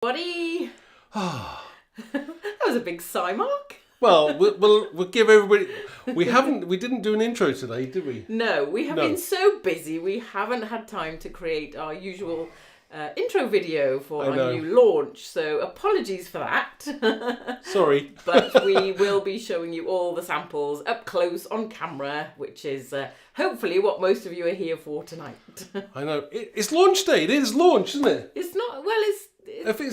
Buddy. That was a big sigh, Mark. Well, we'll give everybody. We didn't do an intro today, did we? No, we have been so busy. We haven't had time to create our usual intro video for our new launch. So apologies for that. Sorry. But we will be showing you all the samples up close on camera, which is hopefully what most of you are here for tonight. I know. It's launch day. It is launch, isn't it? It's not. Well, is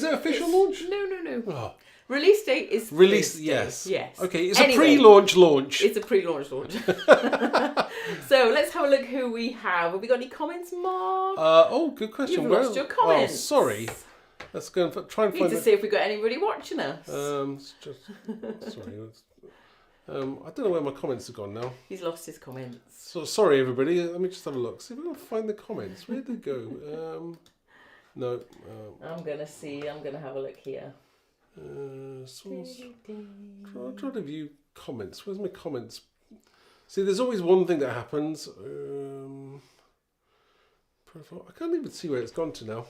it official launch? No. Oh. Release date is Thursday. Yes. Okay, it's a pre-launch launch. It's a pre-launch launch. So let's have a look who we have. Have we got any comments, Mark? Good question. You've lost your comments. Oh, sorry. Let's go and try and find. Need to see if we've got anybody watching us. Sorry. I don't know where my comments have gone now. He's lost his comments. So sorry, everybody. Let me just have a look. See if I can find the comments. Where did they go? No. I'm gonna see. I'm gonna have a look here. Try to view comments. Where's my comments? See, there's always one thing that happens. Profile. I can't even see where it's gone to now.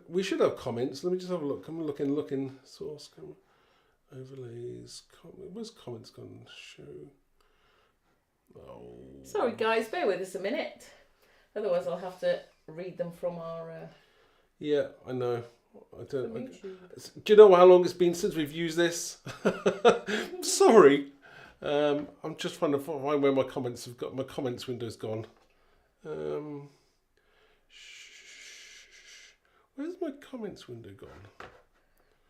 We should have comments. Let me just have a look. I'm looking. Source overlays. Where's comments gone? Show. Oh. Sorry, guys. Bear with us a minute. Otherwise, I'll have to read them from our. Yeah, I know. Do you know how long it's been since we've used this? Sorry. I'm just trying to find where my comments have got. My comments window's gone. Where's my comments window gone?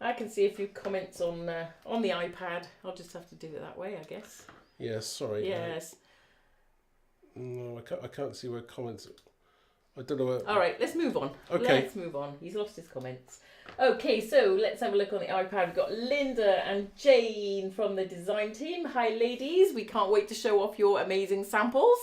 I can see a few comments on the iPad. I'll just have to do it that way, I guess. Yes, sorry. Yes. No, I can't see where comments. I don't know where. All right, let's move on. Okay. Let's move on. He's lost his comments. Okay, so let's have a look on the iPad. We've got Linda and Jane from the design team. Hi, ladies. We can't wait to show off your amazing samples.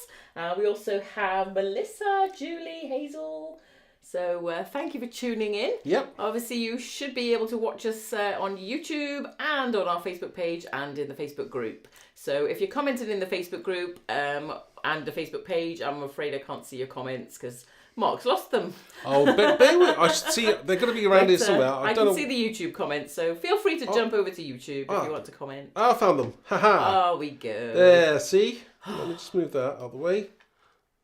We also have Melissa, Julie, Hazel. So thank you for tuning in. Yep. Obviously, you should be able to watch us on YouTube and on our Facebook page and in the Facebook group. So if you commented in the Facebook group and the Facebook page, I'm afraid I can't see your comments because Mark's lost them. Oh, bear with. I should see. They're going to be around here somewhere. I can see the YouTube comments, so feel free to jump over to YouTube if you want to comment. I found them. Haha. Oh, we go. There, see? Let me just move that out of the way.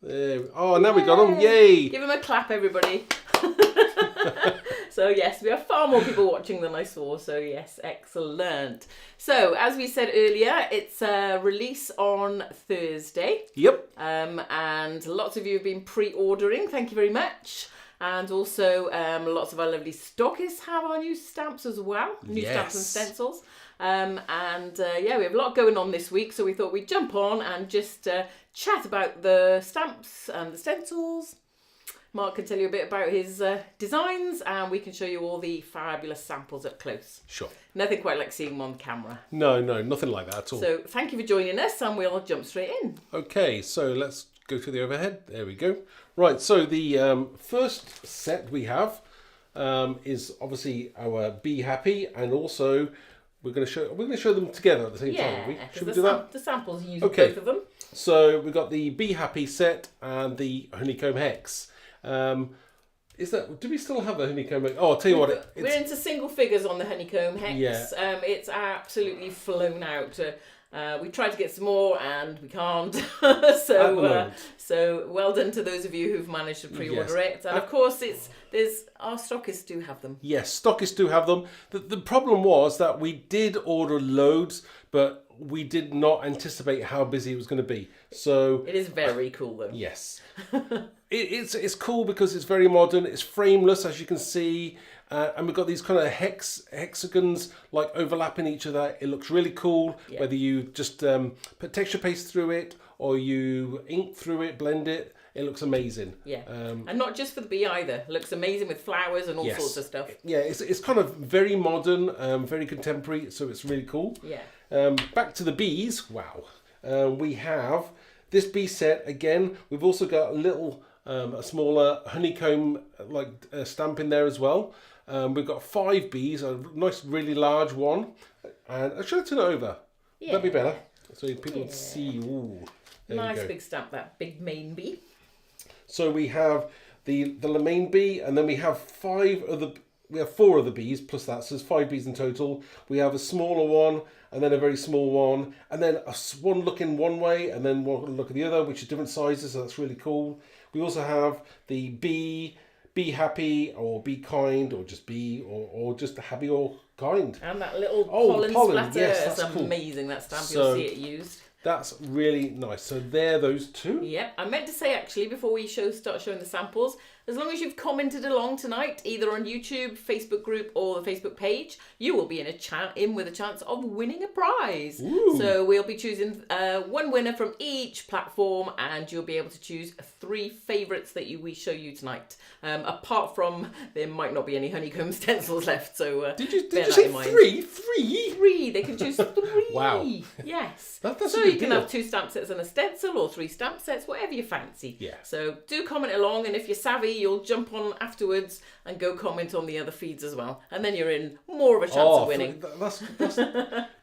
There. Oh, now we got them. Yay! Give them a clap, everybody. So yes, we have far more people watching than I saw. So yes, excellent. So as we said earlier, it's a release on Thursday. Yep. And lots of you have been pre-ordering. Thank you very much. And also lots of our lovely stockists have our new stamps as well. New stamps and stencils. Yeah, we have a lot going on this week. So we thought we'd jump on and just chat about the stamps and the stencils. Mark can tell you a bit about his designs and we can show you all the fabulous samples up close. Sure. Nothing quite like seeing them on camera. No, nothing like that at all. So thank you for joining us and we'll jump straight in. Okay, so let's go to the overhead. There we go. Right, so the first set we have is obviously our Be Happy, and also we're going to show them together at the same time. Should we do that? The samples use both of them. So we've got the Be Happy set and the Honeycomb Hex. Do we still have the Honeycomb Hex? Oh, I'll tell you what. We're into single figures on the Honeycomb Hex. Yeah. It's absolutely flown out. We tried to get some more and we can't. So well done to those of you who've managed to pre-order it. And of course, our stockists do have them. Yes, stockists do have them. The problem was that we did order loads, but we did not anticipate how busy it was going to be. So it is very cool though. Yes. It's cool because it's very modern. It's frameless, as you can see. And we've got these kind of hexagons like overlapping each other. It looks really cool, whether you just put texture paste through it or you ink through it, blend it. It looks amazing. Yeah. And not just for the bee either. It looks amazing with flowers and all sorts of stuff. Yeah, it's kind of very modern, very contemporary, so it's really cool. Yeah. Back to the bees. Wow. We have this bee set again. We've also got a smaller honeycomb stamp in there as well. We've got 5 bees, a nice, really large one. And I should turn it over. Yeah. That'd be better. So people can see. Ooh, nice big stamp, that big main bee. So we have the main bee, and then we have 4 other bees plus that, so there's 5 bees in total. We have a smaller one, and then a very small one, and then one looking one way, and then one look at the other, which are different sizes, so that's really cool. We also have the be happy, or be kind, or just be, or just happy or kind. And that little pollen splatter, yes, that's cool. Amazing, that stamp, you'll see it used. That's really nice. So there, those 2. Yep. I meant to say actually before we start showing the samples, as long as you've commented along tonight, either on YouTube, Facebook group, or the Facebook page, you will be in with a chance of winning a prize. Ooh. So we'll be choosing one winner from each platform, and you'll be able to choose 3 favourites that we show you tonight. Apart from there might not be any honeycomb stencils left, so did you say 3? 3. They can choose 3. Wow. Yes. That's so a good you can deal. have 2 stamp sets and a stencil, or 3 stamp sets, whatever you fancy. Yeah. So do comment along, and if you're savvy, you'll jump on afterwards and go comment on the other feeds as well, and then you're in more of a chance of winning. That's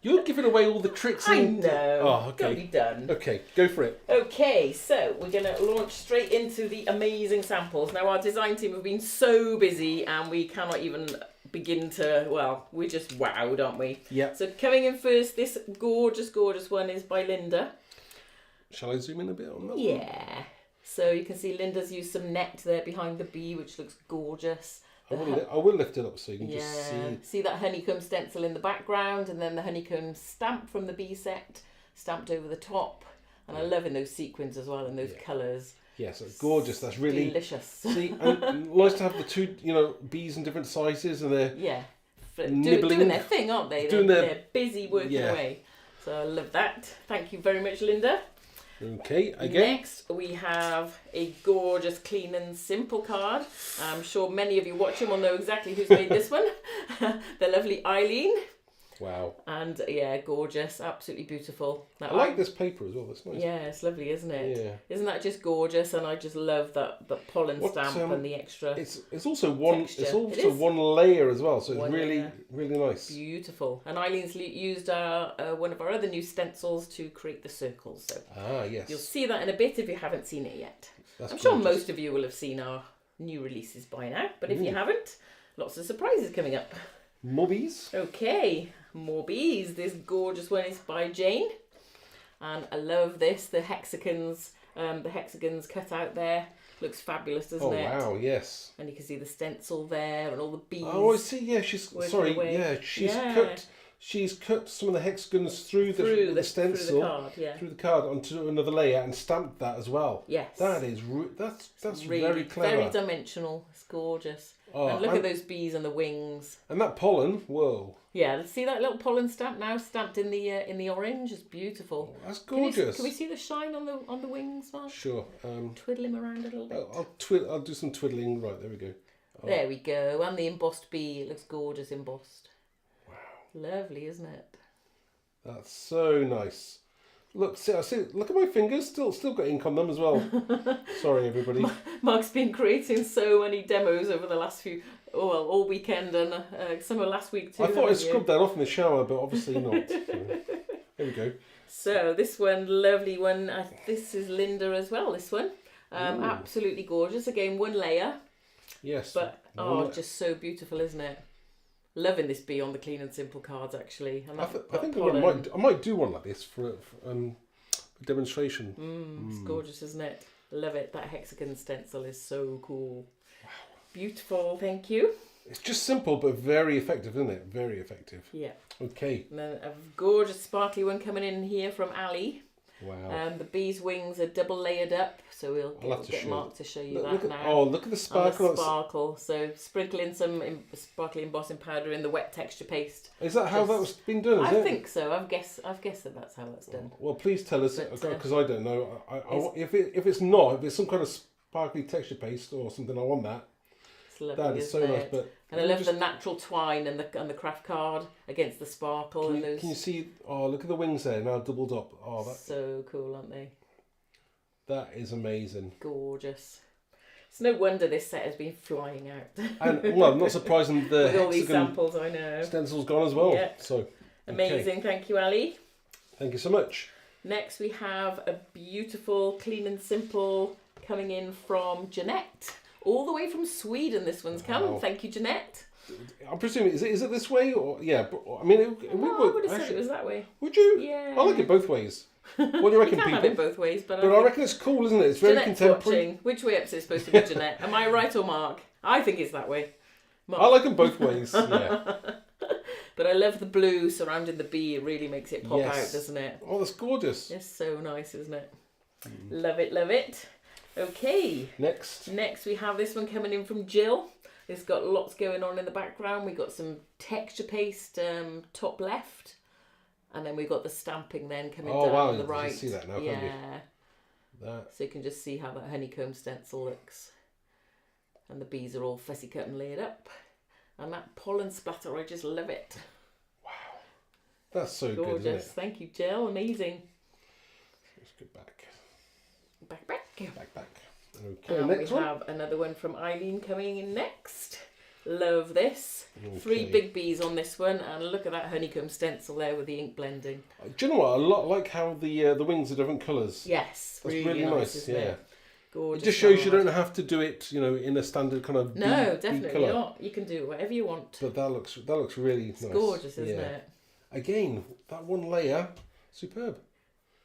you're giving away all the tricks. I know. Oh, okay. Don't be done. Okay, go for it. Okay, so we're going to launch straight into the amazing samples. Now, our design team have been so busy, and we cannot even begin to, well, we're just wowed, aren't we? Yeah. So coming in first, this gorgeous, gorgeous one is by Linda. Shall I zoom in a bit on that one? Yeah. So you can see Linda's used some net there behind the bee, which looks gorgeous. I will lift it up so you can Yeah. just see. See that honeycomb stencil in the background, and then the honeycomb stamp from the bee set stamped over the top. And I love in those sequins as well, and those colours. Yes, it's gorgeous. That's really delicious. See, and nice to have the 2, bees in different sizes, and they're doing their thing, aren't they? They're busy working away. So I love that. Thank you very much, Linda. Okay, again. Next, we have a gorgeous, clean and simple card. I'm sure many of you watching will know exactly who's made this one. The lovely Eileen. Wow. And yeah, gorgeous, absolutely beautiful. I like this paper as well. That's nice. Yeah, it's lovely, isn't it? Yeah. Isn't that just gorgeous? And I just love that pollen stamp and the extra. It's also one. texture. It's also one layer as well. So it's really layer. really nice. Beautiful. And Eileen's used one of our other new stencils to create the circles. So yes. you'll see that in a bit if you haven't seen it yet. That's I'm sure gorgeous. most of you will have seen our new releases by now. But if you haven't, lots of surprises coming up. More bees. Okay, more bees. This gorgeous one is by Jane, and I love this. The hexagons cut out there. Looks fabulous, doesn't it? Oh wow, yes. And you can see the stencil there and all the bees. Oh, I see. Yeah, she's away. She's cut some of the hexagons through the stencil, through the card onto another layer, and stamped that as well. Yes, that is that's really very clever. Very dimensional. It's gorgeous. And look at those bees and the wings. And that pollen, whoa. Yeah, see that little pollen stamp now stamped in the orange? It's beautiful. Oh, that's gorgeous. Can we see the shine on the wings, Mark? Sure. Twiddle him around a little bit. I'll do some twiddling. Right, there we go. Oh. There we go. And the embossed bee. It looks gorgeous embossed. Wow. Lovely, isn't it? That's so nice. Look, see, look at my fingers. Still got ink on them as well. Sorry, everybody. Mark's been creating so many demos over the last all weekend and some of last week too. I thought I scrubbed that off in the shower, but obviously not. So, there we go. So this one, lovely one. This is Linda as well. This one, absolutely gorgeous. Again, one layer. Yes. But just so beautiful, isn't it? Loving this bee on the clean and simple cards, actually. And I think I might do one like this for demonstration. It's gorgeous, isn't it? Love it. That hexagon stencil is so cool. Wow. Beautiful, thank you. It's just simple but very effective, isn't it? Very effective. Yeah. Okay. And then a gorgeous sparkly one coming in here from Ali. Wow. The bee's wings are double layered up, so we'll get Mark to show you that now. Look at the sparkle. And the sparkle. So sprinkle in some sparkly embossing powder in the wet texture paste. Is that how that was been done? I think so. I've guessed that that's how that's done. Well, please tell us, because I don't know. If it's some kind of sparkly texture paste or something, I want that. It's lovely, that is so nice. But and I love the natural twine and the craft card against the sparkle and those. Can you see? Oh, look at the wings there now doubled up. Oh, that's so cool, aren't they? That is amazing. Gorgeous. It's no wonder this set has been flying out. And well, not surprising the with all these samples, I know. Stencil's gone as well. Yeah. So amazing. Thank you, Ali. Thank you so much. Next, we have a beautiful, clean and simple coming in from Jeanette. All the way from Sweden, this one's come. Thank you, Jeanette. I'm presuming, is it this way? Or yeah, but, I mean, I would have said it was that way. Would you? Yeah. I like it both ways. What do you reckon, you can people? have it both ways, but I reckon it's cool, isn't it? It's very Jeanette's contemporary. Watching. Which way up is it supposed to be, Jeanette? Am I right or Mark? I think it's that way. Mark. I like them both ways, yeah. But I love the blue surrounding the bee. It really makes it pop out, doesn't it? Oh, that's gorgeous. It's so nice, isn't it? Love it, love it. Okay. Next we have this one coming in from Jill. It's got lots going on in the background. We got some texture paste top left. And then we've got the stamping then coming down on the right. You can see that now, can't you? That. So you can just see how that honeycomb stencil looks. And the bees are all fussy cut and laid up. And that pollen splatter, I just love it. Wow. That's so gorgeous. Good, isn't it? Thank you, Jill. Amazing. Let's go back. Back. Okay, and next we one. have another one from Eileen coming in next. Love this. Okay. 3 big bees on this one, and look at that honeycomb stencil there with the ink blending. Do you know what? I like how the wings are different colours. Yes, that's really nice. isn't Yeah. It? Gorgeous. It just shows you don't have to do it, in a standard kind of definitely colour. not. You can do whatever you want. But that looks really nice. Gorgeous, isn't it? Again, that one layer, superb.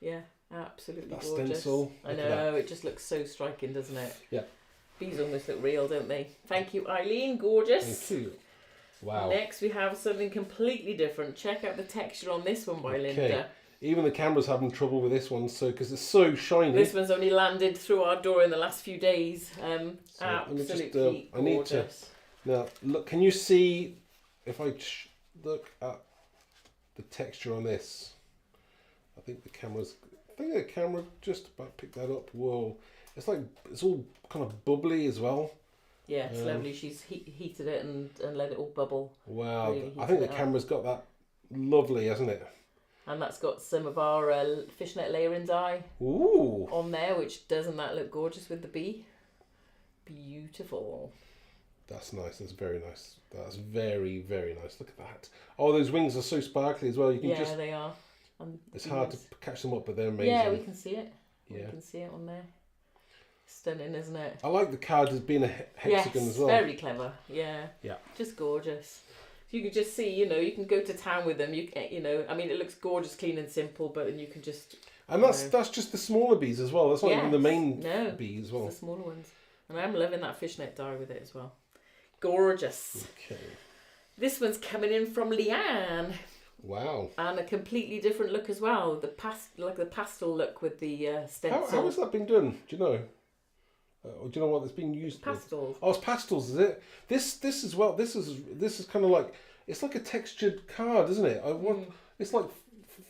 Yeah, absolutely that gorgeous. Stencil. I know, it just looks so striking, doesn't it? Yeah. Bees almost look real, don't they? Thank you, Eileen. Gorgeous. Thank you. Wow. Next, we have something completely different. Check out the texture on this one by Linda. Even the camera's having trouble with this one, because it's so shiny. This one's only landed through our door in the last few days. Absolutely gorgeous. I need to. Now, look. Can you see if I look at the texture on this? I think the camera just about picked that up. Whoa! It's all kind of bubbly as well. Yeah, it's lovely. She's heated it and let it all bubble. Wow! Really I think the camera's got that lovely, hasn't it? And that's got some of our fishnet layering dye on there, which doesn't that look gorgeous with the bee? Beautiful. That's nice. That's very nice. That's very, very nice. Look at that. Oh, those wings are so sparkly as well. You can they are. It's hard to catch them up, but they're amazing. Yeah, we can see it. Yeah. We can see it on there. Stunning, isn't it? I like the card as being a hexagon as well. Very clever. Yeah. Yeah. Just gorgeous. You can just see, you can go to town with them. I mean, it looks gorgeous, clean and simple, but then you can just... And that's just the smaller bees as well. That's not even the main bees as well. It's the smaller ones. And I'm loving that fishnet dye with it as well. Gorgeous. Okay. This one's coming in from Leanne. Wow. And a completely different look as well. The pastel look with the stencil. How has that been done? Do you know? Or do you know what it's been used pastels. With? Oh, it's pastels, is it? This as well. This is kind of like, it's like a textured card, isn't it? It's like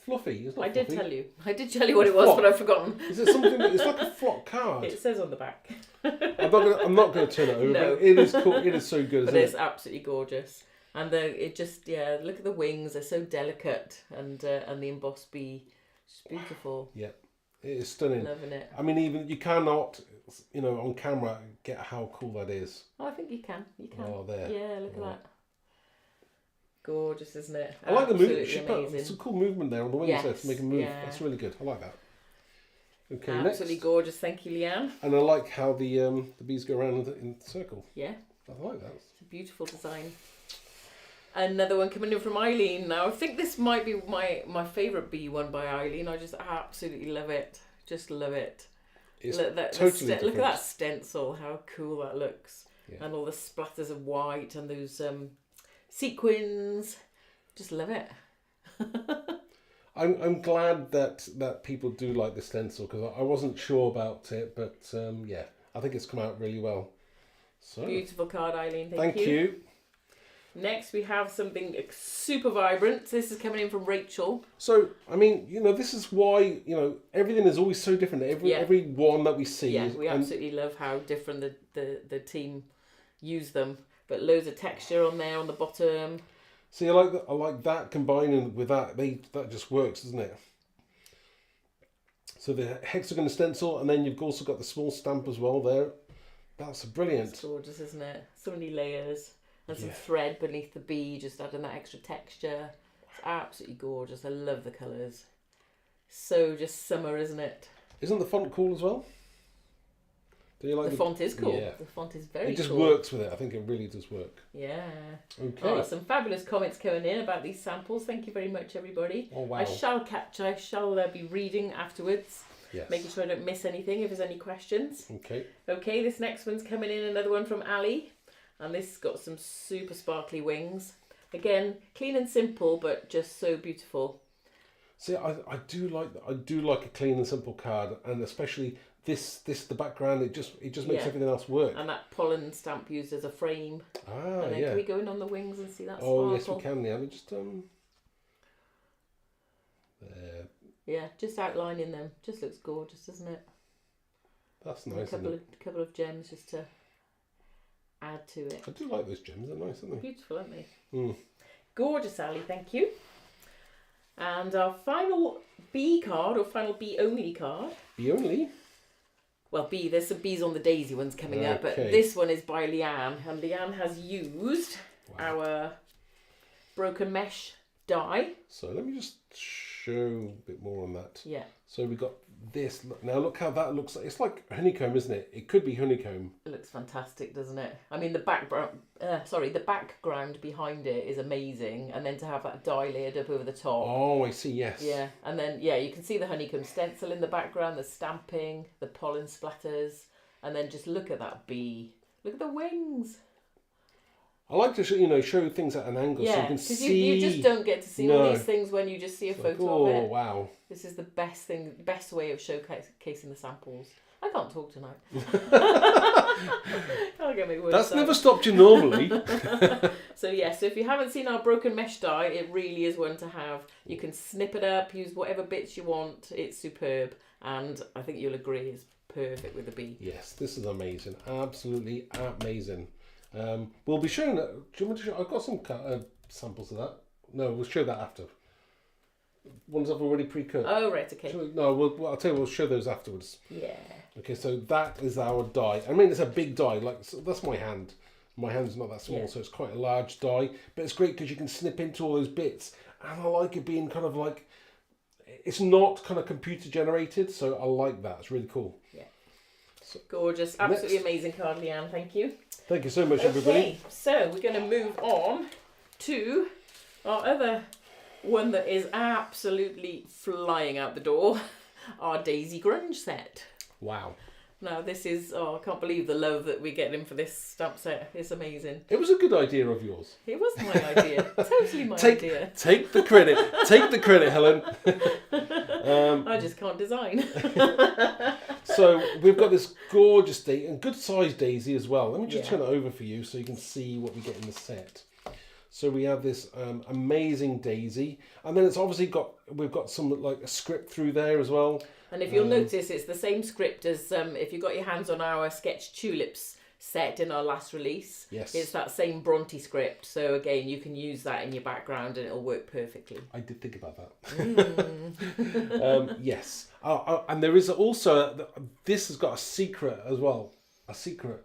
fluffy. It's not I did tell you. I did tell you what it was, but I've forgotten. Is it something? It's like a flock card. It says on the back. I'm not going to turn it over. No. But it is cool. It is so good. But it's absolutely gorgeous. And look at the wings. They're so delicate, and the embossed bee, it's beautiful. Yeah. It is stunning. Loving it. I mean, even you cannot, on camera, get how cool that is. Oh, I think you can. You can. Oh, there. Yeah, look at that. Gorgeous, isn't it? I like the movement. She put some cool movement there on the wings there to make a move. Yeah. That's really good. I like that. Okay, absolutely gorgeous. Thank you, Leanne. And I like how the bees go around in a circle. Yeah. I like that. It's a beautiful design. Another one coming in from Eileen. Now, I think this might be my favourite bee one by Eileen. I just absolutely love it. Just love it. It's look at that stencil. How cool that looks. Yeah. And all the splatters of white and those sequins. Just love it. I'm glad that people do like the stencil, because I wasn't sure about it, but I think it's come out really well. So beautiful card, Eileen. Thank you. Next, we have something super vibrant. This is coming in from Rachel. So, I mean, this is why, everything is always so different. Every one that we see. Yeah, we absolutely love how different the team use them. But loads of texture on there on the bottom. See, I like that combining with that. That just works, doesn't it? So the hexagon stencil, and then you've also got the small stamp as well there. That's brilliant. It's gorgeous, isn't it? So many layers. And some thread beneath the bee, just adding that extra texture. It's absolutely gorgeous. I love the colours. So just summer, isn't it? Isn't the font cool as well? Do you like the font is cool. Yeah. The font is very cool. It just works with it. I think it really does work. Yeah. Okay. Oh, some fabulous comments coming in about these samples. Thank you very much, everybody. Oh, wow. I shall be reading afterwards. Yes. Making sure I don't miss anything if there's any questions. Okay. Okay, this next one's coming in, another one from Ali. And this has got some super sparkly wings. Again, clean and simple, but just so beautiful. See, I do like a clean and simple card, and especially this the background. It just makes everything else work. And that pollen stamp used as a frame. Ah, and then yeah. Can we go in on the wings and see that sparkle? Oh yes, we can. Yeah, we just there. Yeah, just outlining them. Just looks gorgeous, doesn't it? That's nice. A couple of gems just to add to it. I do like those gems. They're nice, aren't they? Beautiful, aren't they? Mm. Gorgeous, Ali. Thank you. And our final B card, or final B only card. B only? Well, B, there's some B's on the daisy ones coming up, but this one is by Leanne. And Leanne has used our broken mesh die. So let me just show a bit more on that. Yeah. So we got this. Now look how that looks like. It's like honeycomb, isn't it? It could be honeycomb. It looks fantastic, doesn't it? I mean, the background behind it is amazing, and then to have that die layered up over the top. Oh, I see. Yes. Yeah, and then you can see the honeycomb stencil in the background, the stamping, the pollen splatters, and then just look at that bee. Look at the wings. I like to show things at an angle so you can see. You just don't get to see all these things when you just see a photo of it. Oh wow! This is the best way of showcasing the samples. I can't talk tonight. Can't get my words That's out. never stopped you normally. So if you haven't seen our broken mesh die, it really is one to have. You can snip it up, use whatever bits you want. It's superb, and I think you'll agree it's perfect with the bee. Yes, this is amazing. Absolutely amazing. We'll be showing that. Do you want to show? I've got some samples of that. No, we'll show that after. Ones I've already pre-cut. Oh right, okay. I'll tell you. We'll show those afterwards. Yeah. Okay, so that is our die. I mean, it's a big die. That's my hand. My hand's not that small, so it's quite a large die. But it's great because you can snip into all those bits, and I like it being kind of like. It's not kind of computer generated, so I like that. It's really cool. Yeah. Gorgeous, absolutely amazing card, Leanne. Thank you. Thank you so much, everybody. Okay, so we're going to move on to our other one that is absolutely flying out the door, our Daisy Grunge set. Wow. Now this is, I can't believe the love that we're getting for this stamp set. It's amazing. It was a good idea of yours. It was my idea. Totally my idea. Take the credit. Take the credit, Helen. I just can't design. So we've got this gorgeous daisy and good sized daisy as well. Let me just turn it over for you so you can see what we get in the set. So we have this amazing daisy, and then it's obviously we've got some like a script through there as well. And if you'll notice, it's the same script as if you got your hands on our Sketch Tulips set in our last release. Yes. It's that same Bronte script. So again, you can use that in your background and it'll work perfectly. I did think about that. Yes. And there is also, this has got a secret as well. A secret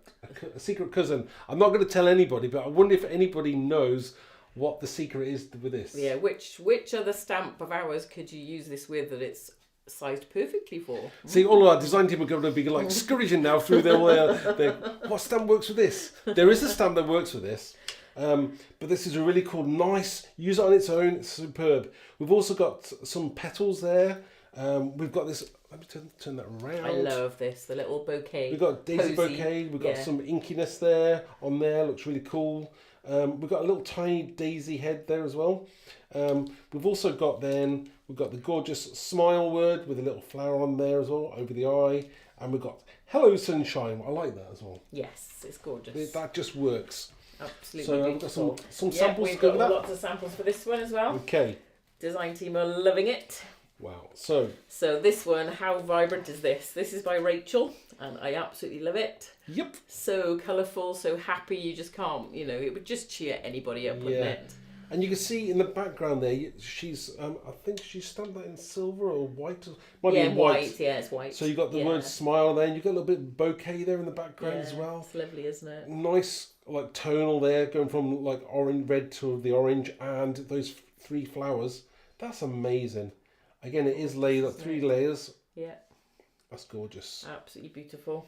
cousin. I'm not going to tell anybody, but I wonder if anybody knows what the secret is with this. Yeah, which other stamp of ours could you use this with that it's sized perfectly for? See, all of our design team are going to be like scurrying now through their what stamp works with this? There is a stamp that works with this, but this is a really cool, nice, use it on its own, it's superb. We've also got some petals there. We've got this, let me turn that around. I love this, the little bouquet. We've got Daisy Posy. Bouquet, we've got some inkiness there, on there, looks really cool. We've got a little tiny daisy head there as well. We've also got we've got the gorgeous smile word with a little flower on there as well, over the eye. And we've got Hello Sunshine, I like that as well. Yes, it's gorgeous. That just works. Absolutely so beautiful. We've got some samples we've to go got with that. lots of samples for this one as well. Okay. Design team are loving it. Wow. So this one, how vibrant is this? This is by Rachel, and I absolutely love it. Yep. So colourful, so happy, you just can't, it would just cheer anybody up, wouldn't it? And you can see in the background there, she's, I think she's stamped that in silver or white. Might be in white. Yeah, it's white. So you got the word smile there, and you've got a little bit of bouquet there in the background as well. It's lovely, isn't it? Nice, like tonal there, going from like red to the orange, and those 3 flowers. That's amazing. Again, it is laid up 3 layers. Yeah. That's gorgeous. Absolutely beautiful.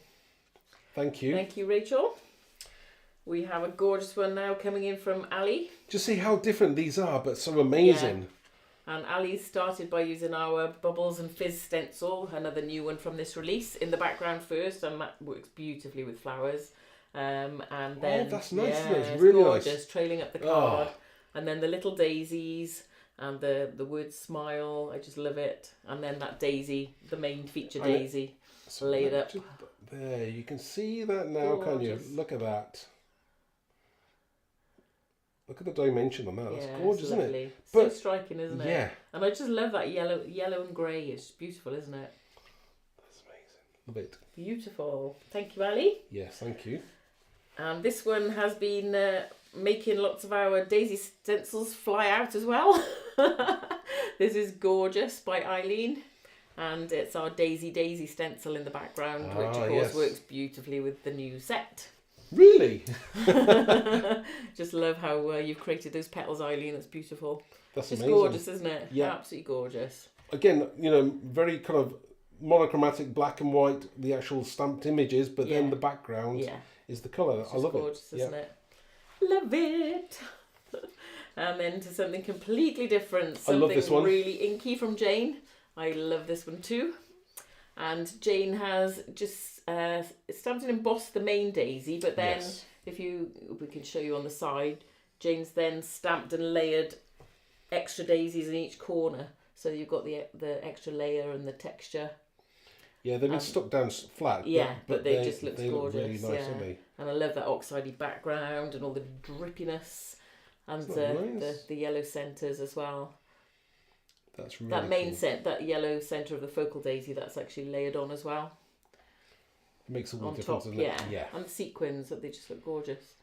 Thank you. Thank you, Rachel. We have a gorgeous one now coming in from Ali. Just see how different these are, but so amazing. Yeah. And Ali started by using our Bubbles and Fizz stencil, another new one from this release, in the background first, and that works beautifully with flowers. And then that's nice. Yeah, it's really gorgeous, nice. trailing up the card, and then the little daisies and the word smile. I just love it. And then that daisy, the main feature daisy, laid up. There, you can see that now, can't you? Look at that. Look at the dimension on that. That's gorgeous, isn't it? So striking, isn't it? Yeah. And I just love that yellow and grey. It's beautiful, isn't it? That's amazing. Love it. Beautiful. Thank you, Ali. Yes, thank you. And this one has been making lots of our daisy stencils fly out as well. This is Gorgeous by Eileen. And it's our Daisy stencil in the background, which of course works beautifully with the new set. Really? Just love how you've created those petals, Eileen. It's beautiful. That's just amazing. Gorgeous, isn't it? Yeah. Absolutely gorgeous. Again, very kind of monochromatic, black and white, the actual stamped images, but then the background is the colour. I love gorgeous, it. Isn't it? Love it. And then to something completely different. Something I love this one. Really inky from Jane. I love this one too. And Jane has just stamped and embossed the main daisy, but then we can show you on the side, Jane's then stamped and layered extra daisies in each corner, so you've got the extra layer and the texture. Yeah, they've been stuck down flat. Yeah, but they just look gorgeous. Look really nice, don't they? And I love that oxidey background and all the drippiness and the yellow centres as well. That's really that main set, that yellow centre of the focal daisy, that's actually layered on as well. It makes all the on difference, top, doesn't it? Yeah. And the sequins, that they just look gorgeous.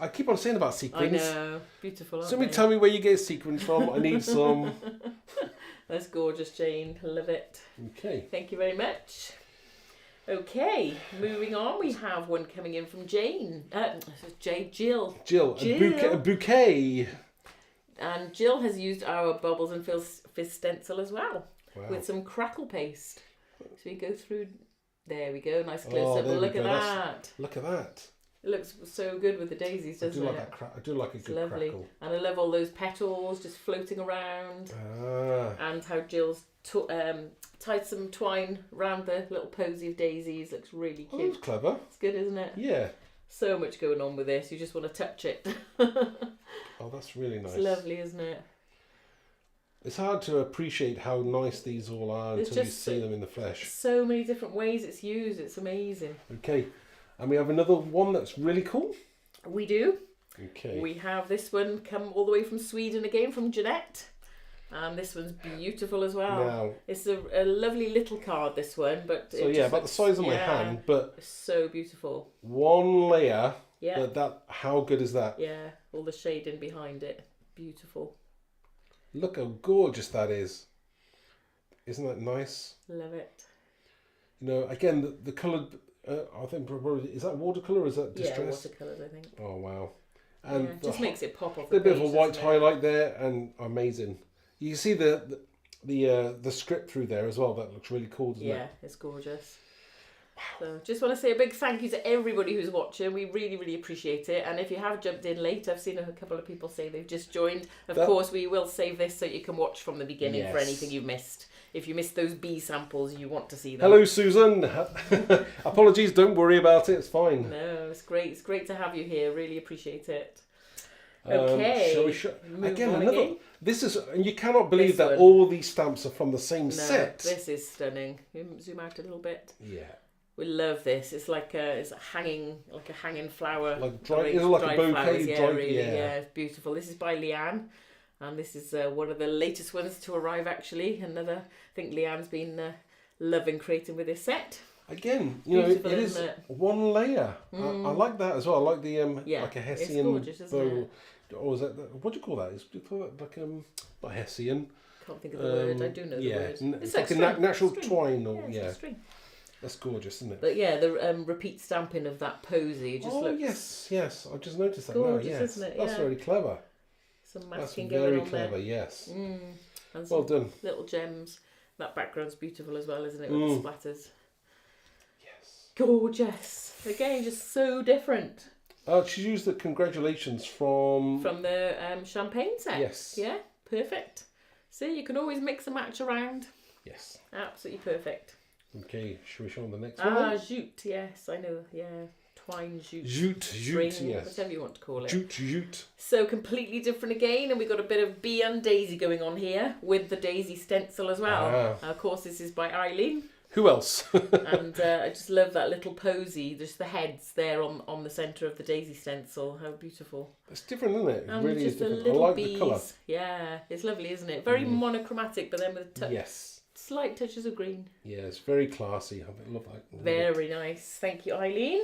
I keep on saying about sequins. I know, beautiful. Somebody tell me where you get sequins from. I need some. That's gorgeous, Jane. Love it. Okay. Thank you very much. Okay, moving on, we have one coming in from Jane. Jill. A bouquet. And Jill has used our Bubbles and Fizz stencil as well, with some crackle paste. So we go through. There we go. Nice close up. Look at that. Look at that. It looks so good with the daisies, doesn't it? I do like a good lovely. crackle. And I love all those petals just floating around. And how Jill's tied some twine around the little posy of daisies. Looks really cute. Oh, that's clever. It's good, isn't it? Yeah. So much going on with this. You just want to touch it. Oh, that's really nice. It's lovely, isn't it? It's hard to appreciate how nice these all are until you see them in the flesh. So many different ways it's used. It's amazing. Okay. And we have another one that's really cool. We do. Okay. We have this one come all the way from Sweden again, from Jeanette. And this one's beautiful as well. Now, it's a lovely little card, this one. But so about the size of my hand, but it's so beautiful. One layer. Yeah. But how good is that? Yeah, all the shading behind it. Beautiful. Look how gorgeous that is. Isn't that nice? Love it. Again, the coloured, I think probably, is that watercolour or is that distress? Yeah, watercolours, I think. Oh, wow. And it just makes it pop off the bit of a white highlight there, and amazing. You can see the script through there as well. That looks really cool, doesn't it? Yeah, it's gorgeous. Wow. So just want to say a big thank you to everybody who's watching. We really, really appreciate it. And if you have jumped in late, I've seen a couple of people say they've just joined. Of course, we will save this so you can watch from the beginning for anything you've missed. If you missed those bee samples, you want to see them. Hello, Susan. Apologies, don't worry about it. It's fine. No, it's great. It's great to have you here. Really appreciate it. Okay. Shall we show again? Another. This is, and you cannot believe that all these stamps are from the same set. This is stunning. Zoom out a little bit. Yeah. We love this. It's like a hanging flower. Like dried like a bouquet. Flowers. Yeah, really. Yeah, it's beautiful. This is by Leanne, and this is one of the latest ones to arrive. Actually, I think Leanne's been loving creating with this set. Again, it is one layer. I like that as well. I like the like a Hessian gorgeous, isn't it? Or is that, what do you call that? Do you call that like not Hessian? Can't think of the word. I do know the word. It's like a natural twine, or it's string. That's gorgeous, isn't it? But yeah, the repeat stamping of that posy just looks. yes, I just noticed that gorgeous, now. Yes, isn't it? That's very clever. Some masking going on there. Very clever, yes. And well done. Little gems. That background's beautiful as well, isn't it? With the splatters. Yes. Gorgeous. Again, just so different. She's used the congratulations from the champagne set. Yes. Yeah, perfect. See, you can always mix and match around. Yes. Absolutely perfect. Okay, should we show them the next one? Jute, yes, I know, yeah. Twine jute. Jute, string, yes. Whatever you want to call it. Jute. So completely different again, and we've got a bit of bee and daisy going on here with the daisy stencil as well. Of course, this is by Eileen. Who else? And I just love that little posy, just the heads there on the centre of the daisy stencil. How beautiful. It's different, isn't it? It And really is just the different. I little like bees. the colour. Yeah, it's lovely, isn't it? Very monochromatic, but then with Yes. slight touches of green. Yeah, it's very classy. I love that. Very nice. Thank you, Eileen.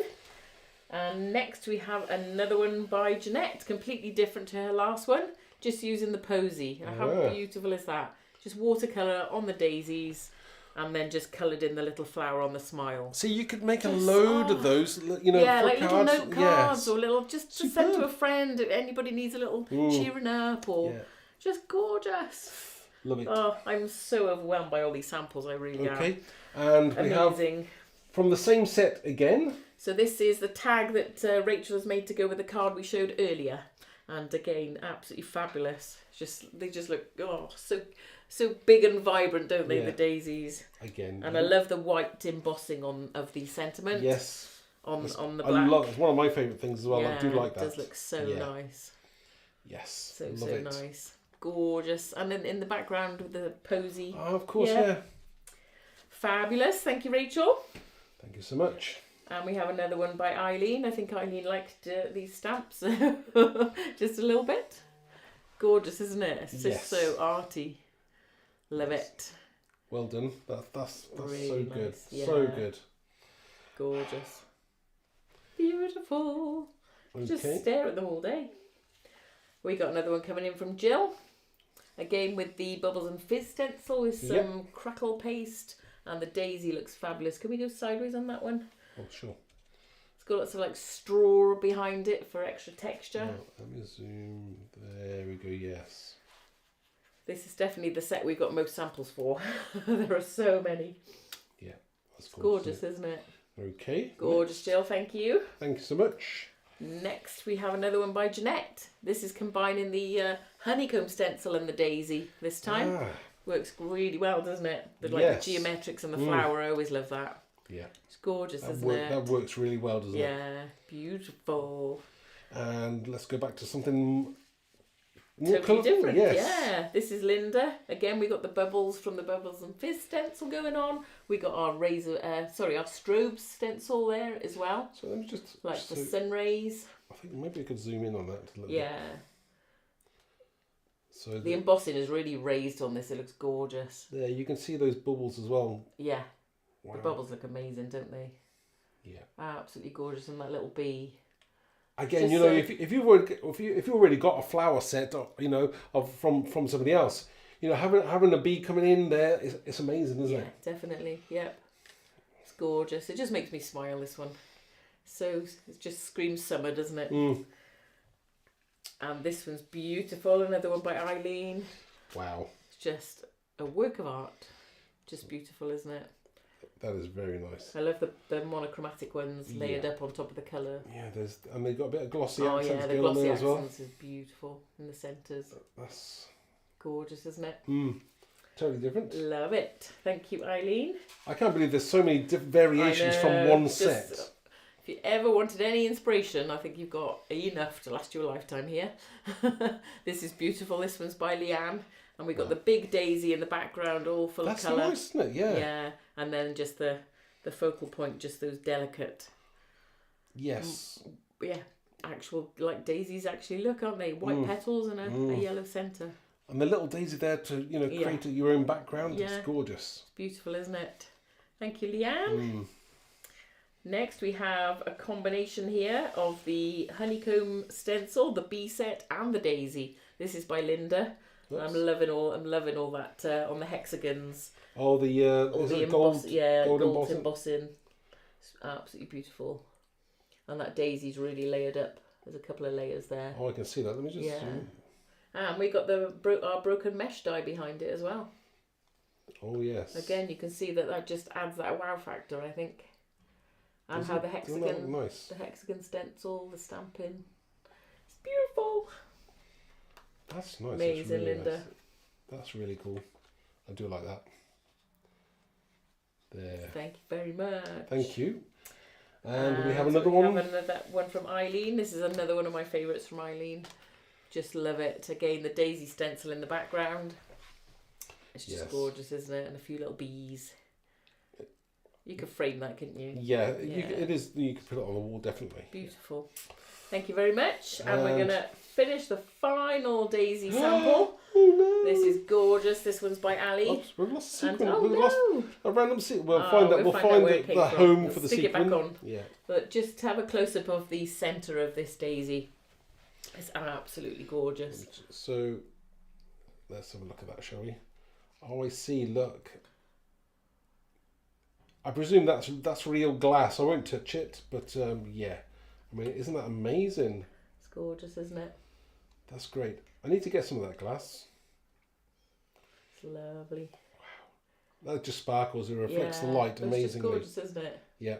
And next we have another one by Jeanette, completely different to her last one, just using the posy. How beautiful is that? Just watercolour on the daisies and then just coloured in the little flower on the smile. See, you could make a load of those, you know, yeah, for like cards. little note cards Yes. or little, just to send to a friend if anybody needs a little cheering up or just gorgeous. Love it. Oh, I'm so overwhelmed by all these samples, I really am. Okay, and we Amazing. have from the same set again. So this is the tag that Rachel has made to go with the card we showed earlier. And again, absolutely fabulous. They just look so big and vibrant, don't they? Yeah. The daisies. Again. And I love the white embossing of the sentiment. Yes. On the black. It's one of my favourite things as well. Yeah, I do like that. It does look so nice. Yes. So love it. nice. Gorgeous. And in the background with the posy. Oh, of course, yeah. Fabulous. Thank you, Rachel. Thank you so much. And we have another one by Eileen. I think Eileen liked these stamps just a little bit. Gorgeous, isn't it? It's just so arty. Love it. Well done. That's really so nice. good. Yeah. So good. Gorgeous. Beautiful. Okay. Just stare at them all day. We got another one coming in from Jill. Again with the Bubbles and Fizz stencil with some crackle paste. And the daisy looks fabulous. Can we go sideways on that one? Oh, sure. It's got lots of like straw behind it for extra texture. Oh, let me zoom. There we go, yes. This is definitely the set we've got most samples for. There are so many. Yeah, that's gorgeous, isn't it? Okay. Gorgeous, Jill, thank you. Thank you so much. Next, we have another one by Jeanette. This is combining the honeycomb stencil and the daisy this time. Works really well, doesn't it? The the geometrics and the flower, I always love that. Yeah. It's gorgeous, isn't it? That works really well, doesn't it? Yeah, beautiful. And let's go back to something more Totally different. Yes. Yeah, this is Linda. Again, we got the bubbles from the Bubbles and Fizz stencil going on. We got our our strobe stencil there as well. So let me just the sun rays. I think maybe I could zoom in on that a little bit. Yeah. So the embossing is really raised on this. It looks gorgeous. Yeah, you can see those bubbles as well. Yeah. Wow. The bubbles look amazing, don't they? Yeah. Absolutely gorgeous, and that little bee. Again, if you've already got a flower set, from somebody else, having a bee coming in there, it's amazing, isn't it? Yeah, definitely. Yep. It's gorgeous. It just makes me smile. This one. So it just screams summer, doesn't it? Mm. And this one's beautiful. Another one by Eileen. Wow. It's just a work of art. Just beautiful, isn't it? That is very nice. I love the monochromatic ones layered up on top of the colour. Yeah, and they've got a bit of glossy accents the going glossy on there as well. accents is beautiful in the centres. That's gorgeous, isn't it? Totally different. Love it. Thank you, Eileen. I can't believe there's so many different variations from one set. If you ever wanted any inspiration, I think you've got enough to last you a lifetime here. This is beautiful. This one's by Leanne. And we've got the big daisy in the background, all full of colour. That's nice, isn't it? Yeah. Yeah. And then just the focal point, just those delicate. Yes. Yeah. Actual, daisies actually look, aren't they? White petals and a yellow centre. And the little daisy there to, create your own background. Yeah. It's gorgeous. It's beautiful, isn't it? Thank you, Leanne. Next, we have a combination here of the Honeycomb Stencil, the bee set, and the daisy. This is by Linda. I'm loving all that on the hexagons. Oh, the gold embossing. It's absolutely beautiful. And that daisy's really layered up. There's a couple of layers there. Oh, I can see that. Let me just. And we got our broken mesh die behind it as well. Oh yes. Again, you can see that just adds that wow factor, I think. And how the hexagon stencil, the stamping. It's beautiful. That's nice. Amazing, really Linda. Nice. That's really cool. I do like that. There. Thank you very much. Thank you. And we have another one. We have another one from Eileen. This is another one of my favourites from Eileen. Just love it. Again, the daisy stencil in the background. It's just gorgeous, isn't it? And a few little bees. You could frame that, couldn't you? Yeah, it is. You could put it on the wall, definitely. Beautiful. Thank you very much. And we're going to finish the final daisy sample. Oh no! This is gorgeous. This one's by Ali. Oops, we've lost a sequin. We've lost a random sequin. We'll find that. We'll find the home for the sequin. Stick it back on. Yeah. But just have a close up of the centre of this daisy. It's absolutely gorgeous. So let's have a look at that, shall we? Oh, I see. Look. I presume that's real glass. I won't touch it, but yeah. I mean, isn't that amazing? It's gorgeous, isn't it? That's great. I need to get some of that glass. It's lovely. Wow. That just sparkles. It reflects the light amazingly. It's gorgeous, isn't it? Yeah.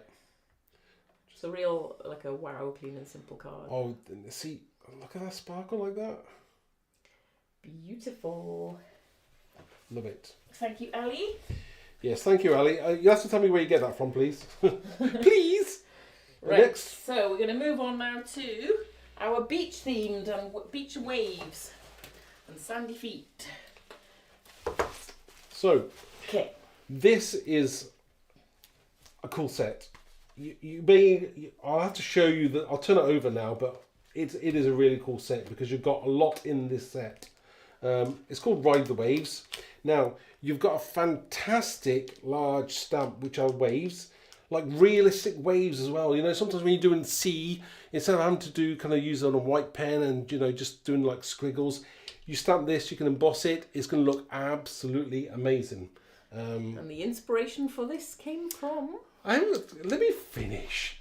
Just a real, like a wow, clean and simple card. Oh, see, look at that sparkle like that. Beautiful. Love it. Thank you, Ali. Yes, thank you, Ali. You have to tell me where you get that from, please. Please. Right. Next. So we're going to move on now to our beach themed and beach waves and sandy feet. So, okay, this is a cool set. I'll have to show you that. I'll turn it over now, but it is a really cool set because you've got a lot in this set. It's called Ride the Waves. Now, you've got a fantastic large stamp, which are waves, like realistic waves as well. You know, sometimes when you're doing sea, instead of having to use it on a white pen and, just doing like squiggles, you stamp this, you can emboss it. It's going to look absolutely amazing. And the inspiration for this came from... Let me finish.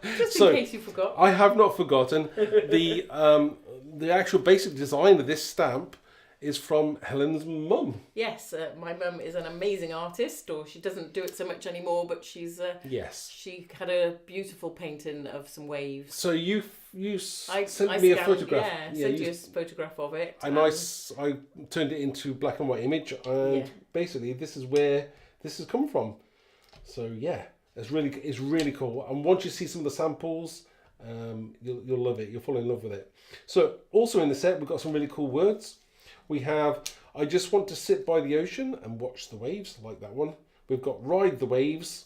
Just in case you forgot. I have not forgotten. The actual basic design of this stamp is from Helen's mum. Yes, my mum is an amazing artist, or she doesn't do it so much anymore, but she's yes. She had a beautiful painting of some waves. So you sent me a photograph. Yeah, sent you a photograph of it. And I turned it into black and white image, and basically this is where this has come from. So yeah, it's really cool. And once you see some of the samples, you'll love it. You'll fall in love with it. So also in the set, we've got some really cool words. We have, I just want to sit by the ocean and watch the waves, like that one. We've got Ride the Waves.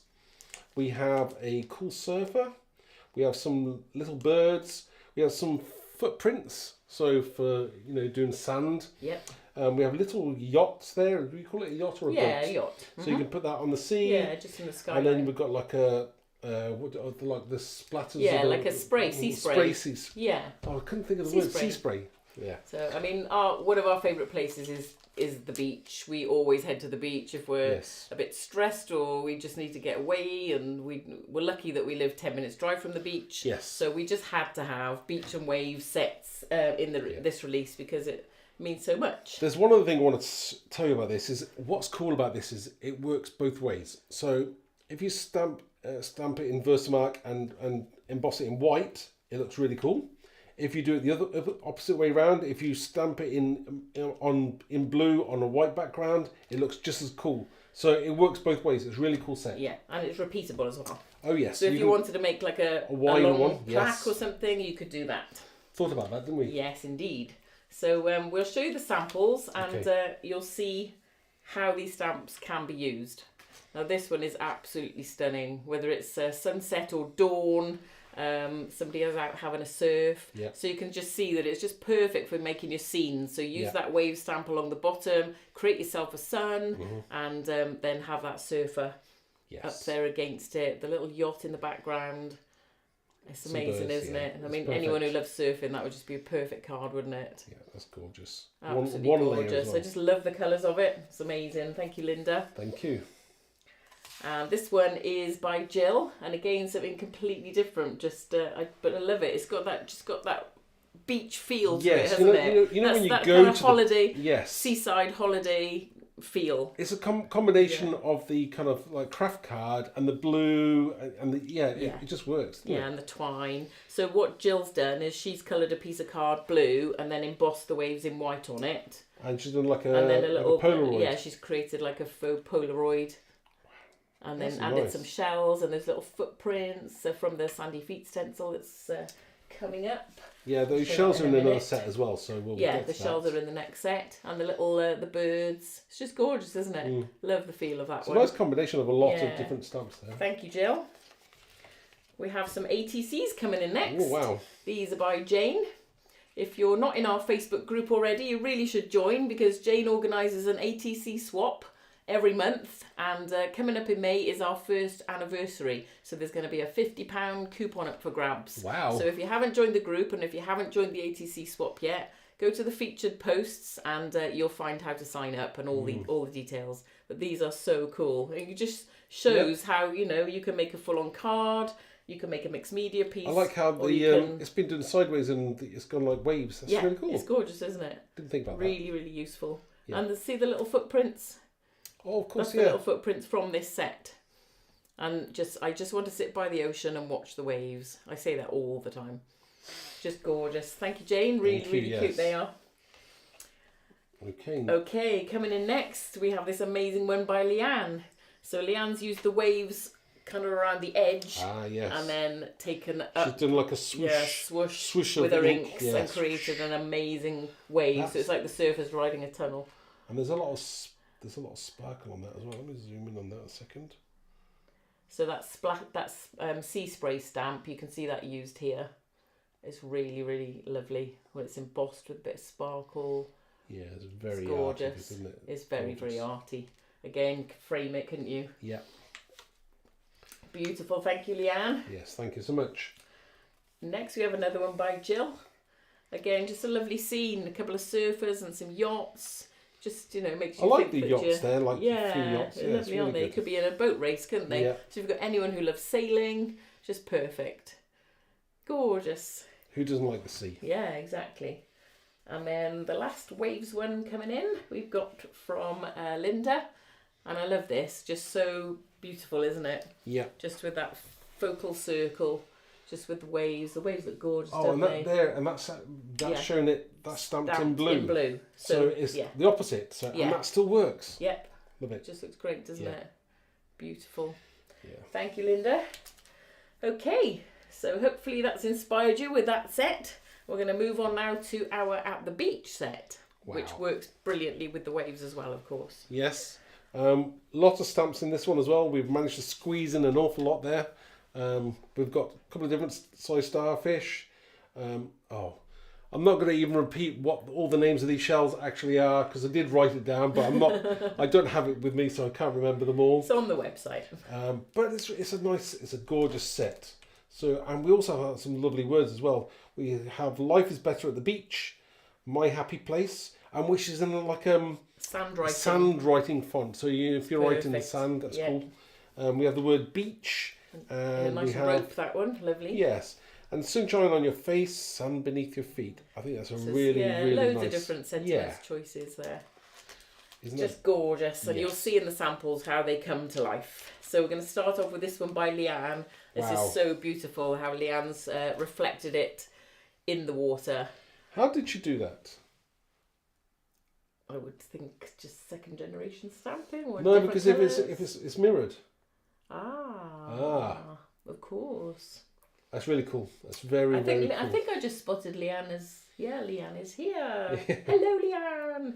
We have a cool surfer. We have some little birds. We have some footprints. So for, doing sand. Yep. We have little yachts there. Do you call it a yacht or a boat? Yeah, a yacht. So you can put that on the sea. Yeah, just in the sky. And then we've got like like the splatters. Yeah, like a spray, sea spray. Yeah. Oh, I couldn't think of the word. Sea spray. Yeah. So I mean, one of our favourite places is the beach. We always head to the beach if we're a bit stressed or we just need to get away. And we're lucky that we live 10 minutes drive from the beach. Yes. So we just had to have beach and wave sets in this release because it means so much. There's one other thing I want to tell you about this. Is what's cool about this is it works both ways. So if you stamp it in Versamark and emboss it in white, it looks really cool. If you do it the other opposite way around, if you stamp it in blue on a white background, it looks just as cool. So it works both ways. It's a really cool set. Yeah, and it's repeatable as well. Oh yes. So if you wanted to make like a long one, plaque or something, you could do that. Thought about that, didn't we? Yes, indeed. So we'll show you the samples and you'll see how these stamps can be used. Now this one is absolutely stunning, whether it's sunset or dawn. Somebody is out having a surf, so you can just see that it's just perfect for making your scenes. So use that wave stamp along the bottom, create yourself a sun, and then have that surfer up there against it, the little yacht in the background. It's amazing, isn't it? I mean, anyone who loves surfing, that would just be a perfect card, wouldn't it? Yeah, that's gorgeous. Absolutely one gorgeous. Layer as well. I just love the colours of it. It's amazing. Thank you, Linda. Thank you. And this one is by Jill, and again something completely different. But I love it. It's got that beach feel to it, hasn't it? You know when you that go kind of to holiday, the, seaside holiday feel. It's a combination of the kind of like craft card and the blue and the it just works. And the twine. So what Jill's done is she's coloured a piece of card blue and then embossed the waves in white on it. And she's done like a Polaroid. Yeah, she's created like a faux Polaroid. And then added some shells and there's little footprints from the Sandy Feet stencil that's coming up. Yeah, those shells are in another set as well, so we'll get to that. Shells are in the next set, and the little the birds. It's just gorgeous, isn't it? Love the feel of that one. It's a nice combination of a lot of different stamps there. Thank you, Jill. We have some ATCs coming in next. Oh wow! These are by Jane. If you're not in our Facebook group already, you really should join because Jane organises an ATC swap every month, and coming up in May is our first anniversary, so there's going to be a £50 coupon up for grabs. Wow. So if you haven't joined the group and if you haven't joined the ATC swap yet, go to the featured posts and you'll find how to sign up and all the details. But these are so cool. It just shows how you can make a full-on card, you can make a mixed media piece. I like how it's been done sideways and it's gone like waves. That's really cool. It's gorgeous, isn't it? Didn't think about that. Really useful. Yeah. And see the little footprints? Oh, of course, That's the little footprints from this set. And I just want to sit by the ocean and watch the waves. I say that all the time. Just gorgeous. Thank you, Jane. Really cute they are. Okay, coming in next, we have this amazing one by Leanne. So Leanne's used the waves kind of around the edge. Ah, yes. And then taken up. She's done like a swoosh with her inks and created an amazing wave. So it's like the surfer's riding a tunnel. And there's a lot of sparkle on that as well. Let me zoom in on that a second. So that's sea spray stamp. You can see that used here. It's really lovely when it's embossed with a bit of sparkle. Yeah, it's very gorgeous, isn't it? It's very arty. Again, frame it, couldn't you? Yeah. Beautiful. Thank you, Leanne. Yes, thank you so much. Next, we have another one by Jill. Again, just a lovely scene. A couple of surfers and some yachts. Just, makes you think the yachts there, like a few yachts. Yeah, lovely, aren't they? Could be in a boat race, couldn't they? Yeah. So if you've got anyone who loves sailing, just perfect. Gorgeous. Who doesn't like the sea? Yeah, exactly. And then the last waves one coming in, we've got from Linda. And I love this. Just so beautiful, isn't it? Yeah. Just with that focal circle. Just with the waves look gorgeous, don't they? That's showing that's stamped in blue. In blue. So it's the opposite. So and that still works. Yep. Love it. Just looks great, doesn't it? Beautiful. Yeah. Thank you, Linda. Okay, so hopefully that's inspired you with that set. We're going to move on now to our At the Beach set, which works brilliantly with the waves as well, of course. Yes. Lots of stamps in this one as well. We've managed to squeeze in an awful lot there. We've got a couple of different size starfish. I'm not going to even repeat what all the names of these shells actually are because I did write it down, but I don't have it with me, so I can't remember them all. It's on the website. But it's a gorgeous set. So, and we also have some lovely words as well. We have "Life is better at the beach," "My happy place," and which is in like sand writing font. So if you're writing in sand, that's cool. We have the word "beach." And a nice rope, that one, lovely. Yes, and sunshine on your face, sun beneath your feet. I think that's really loads nice. Of different sentiments choices there. Isn't just gorgeous, and you'll see in the samples how they come to life. So we're going to start off with this one by Leanne. This is so beautiful how Leanne's reflected it in the water. How did she do that? I would think just second generation stamping. Or no, because if it's mirrored. Of course. That's really cool. That's very cool. I think I just spotted Leanne as Leanne is here. Hello, Leanne.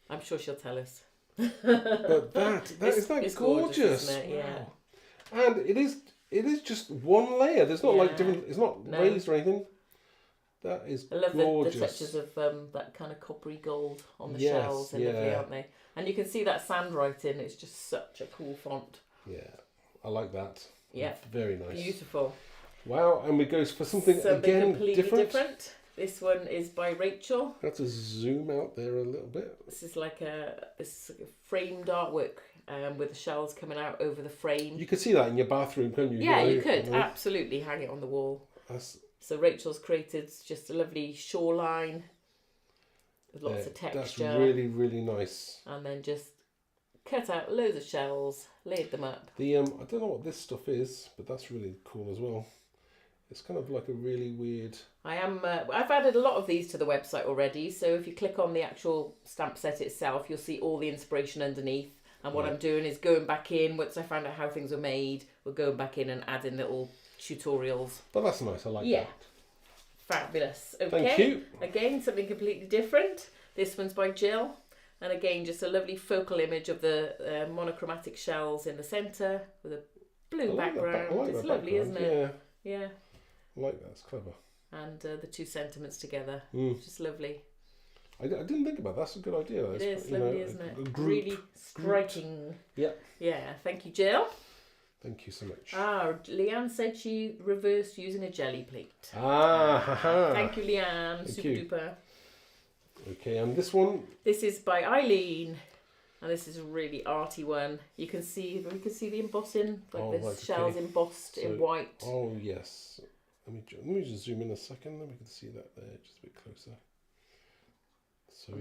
I'm sure she'll tell us. But it's gorgeous, isn't it? Wow. And it is just one layer. There's not like different. It's not raised or anything. That is gorgeous. I love the touches of that kind of coppery gold on the shells. They're lovely, aren't they? And you can see that sand writing. It's just such a cool font. Yeah, I like that. Yeah, very nice. Beautiful. Wow, and we go for something again completely different. This one is by Rachel. I have to zoom out there a little bit. This is like a framed artwork with the shells coming out over the frame. You could see that in your bathroom, couldn't you? Yeah, you could absolutely hang it on the wall. That's... So Rachel's created just a lovely shoreline. with lots of texture. That's really, really nice. And then just cut out loads of shells, laid them up. I don't know what this stuff is, but that's really cool as well. It's kind of like a really weird... I've added a lot of these to the website already, so if you click on the actual stamp set itself, you'll see all the inspiration underneath. And what I'm doing is going back in, once I found out how things were made, we're going back in and adding little tutorials. But that's nice, I like that. Fabulous. Okay. Thank you. Again, something completely different. This one's by Jill. And again, just a lovely focal image of the monochromatic shells in the centre with a blue background. It's lovely, isn't it? Yeah. I like that, it's clever. And the two sentiments together. Just lovely. I didn't think about that. That's a good idea. It is lovely, isn't it? Really striking. Yeah. Yeah. Thank you, Jill. Thank you so much. Leanne said she reversed using a jelly plate. Thank you, Leanne. Super duper. Okay, and this one? This is by Eileen. And this is a really arty one. You can see the embossing, like the shells embossed in white. Oh, yes. Let me just zoom in a second, then we can see that there, just a bit closer. So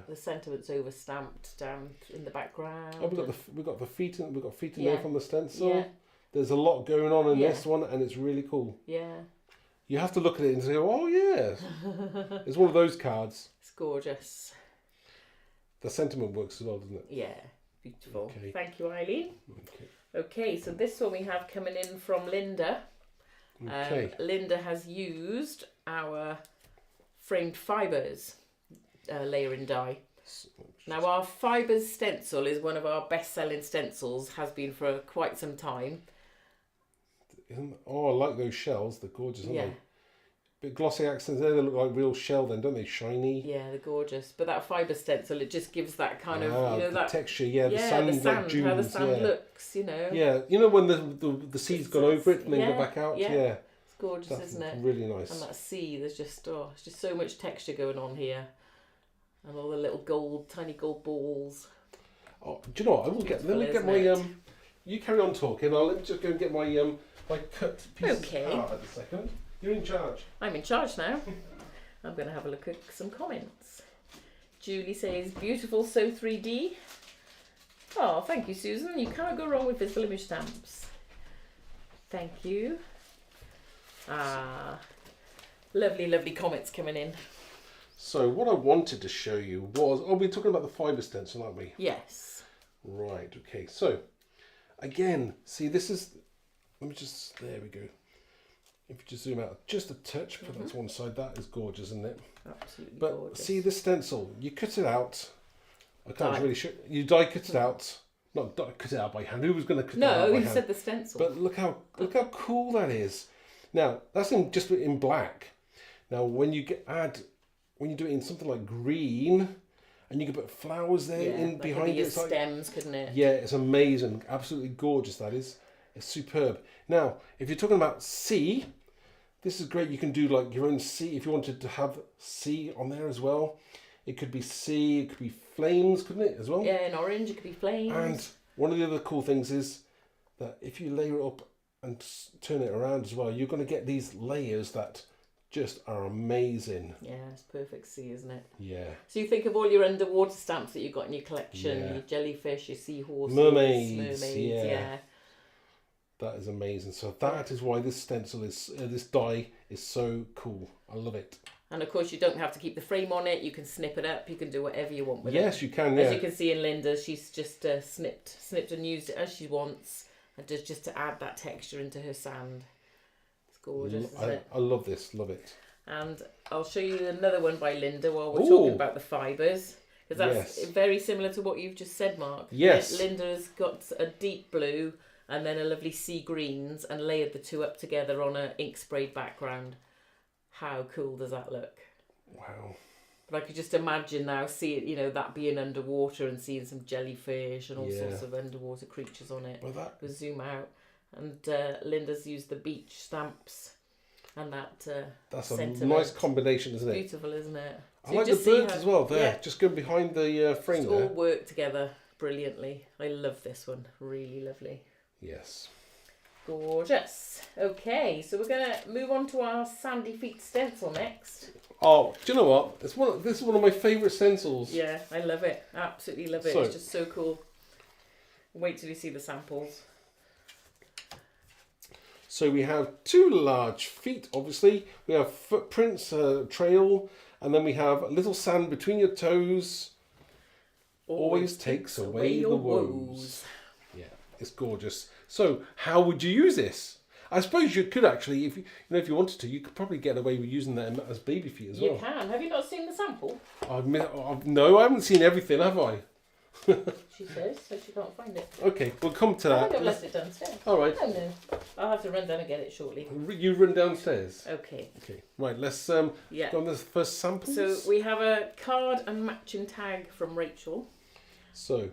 the sentiments over stamped down in the background. Oh, we've got feet in there from the stencil. Yeah. There's a lot going on in this one, and it's really cool. Yeah. You have to look at it and say, "Oh yeah," it's one of those cards. It's gorgeous. The sentiment works as well, doesn't it? Yeah, beautiful. Okay. Thank you, Eileen. Okay, so this one we have coming in from Linda. Okay. Linda has used our framed fibres. Layering die. Now our Fibres stencil is one of our best-selling stencils, has been for quite some time. Oh, I like those shells, they're gorgeous, aren't they? Bit glossy accents there, they look like real shell then, don't they? Shiny. Yeah, they're gorgeous. But that Fibres stencil, it just gives that kind of, that texture, the sand, like dunes, how the sand looks, Yeah, when the seed's gone over it and then go back out, It's gorgeous, isn't it? Really nice. And that sea, there's just, it's just so much texture going on here. And all the little tiny gold balls. Oh, do you know what? Let me get my you carry on talking. I'll just go and get my my cut pieces out in a second. You're in charge. I'm in charge now. I'm going to have a look at some comments. Julie says, beautiful, so 3D. Oh, thank you, Susan. You can't go wrong with visible image stamps. Thank you. Lovely, lovely comments coming in. So what I wanted to show you was, we're talking about the fibre stencil, aren't we? Yes. Right, okay. So, again, see this is, there we go. If you just zoom out just a touch, put that to one side, that is gorgeous, isn't it? Absolutely gorgeous. But see this stencil, you cut it out, I can't really show, you die cut it out, not cut it out by hand, who was going to cut it out by hand? No, you said the stencil. But look how cool that is. Now, that's just in black. Now, when you do it in something like green, and you can put flowers there behind it. Stems, couldn't it? Yeah, it's amazing. Absolutely gorgeous, that is. It's superb. Now, if you're talking about sea, this is great. You can do like your own sea. If you wanted to have sea on there as well, it could be sea, it could be flames, couldn't it, as well? Yeah, in orange, it could be flames. And one of the other cool things is that if you layer it up and turn it around as well, you're going to get these layers that just are amazing. Yeah, it's perfect sea, isn't it? Yeah. So you think of all your underwater stamps that you've got in your collection, your jellyfish, your seahorses, mermaids, yeah. That is amazing. So that is why this stencil is, this die is so cool. I love it. And of course you don't have to keep the frame on it. You can snip it up. You can do whatever you want with it. Yes, you can, yeah. As you can see in Linda, she's just snipped and used it as she wants, and just to add that texture into her sand. It's gorgeous, isn't it? I love this, love it. And I'll show you another one by Linda while we're talking about the fibres. Because that's very similar to what you've just said, Mark. Yes. Linda's got a deep blue and then a lovely sea greens and layered the two up together on an ink sprayed background. How cool does that look? Wow. But I could just imagine now, that being underwater and seeing some jellyfish and all sorts of underwater creatures on it. Well, we'll zoom out. And Linda's used the beach stamps and that that's sentiment. A nice combination, isn't it? Beautiful, isn't it? So I like the birds as well there. Just go behind the frame there. All work together brilliantly. I love this one. Really lovely. Yes. Gorgeous. Okay, so we're going to move on to our Sandy Feet stencil next. Oh, do you know what? This is one of my favourite stencils. Yeah, I love it. Absolutely love it. It's just so cool. Wait till you see the samples. So we have 2 large feet, obviously. We have footprints, trail, and then we have a little sand between your toes. Always takes away the woes. Yeah, it's gorgeous. So, how would you use this? I suppose you could actually, if you wanted to, you could probably get away with using them as baby feet as well. You can. Have you not seen the sample? No, I haven't seen everything, have I? She says, so she can't find it. Okay, we'll come to that. I think I've left it downstairs. All right. Oh no, I'll have to run down and get it shortly. You run downstairs. Okay. Okay. Right. Let's go on the first samples. So we have a card and matching tag from Rachel. So,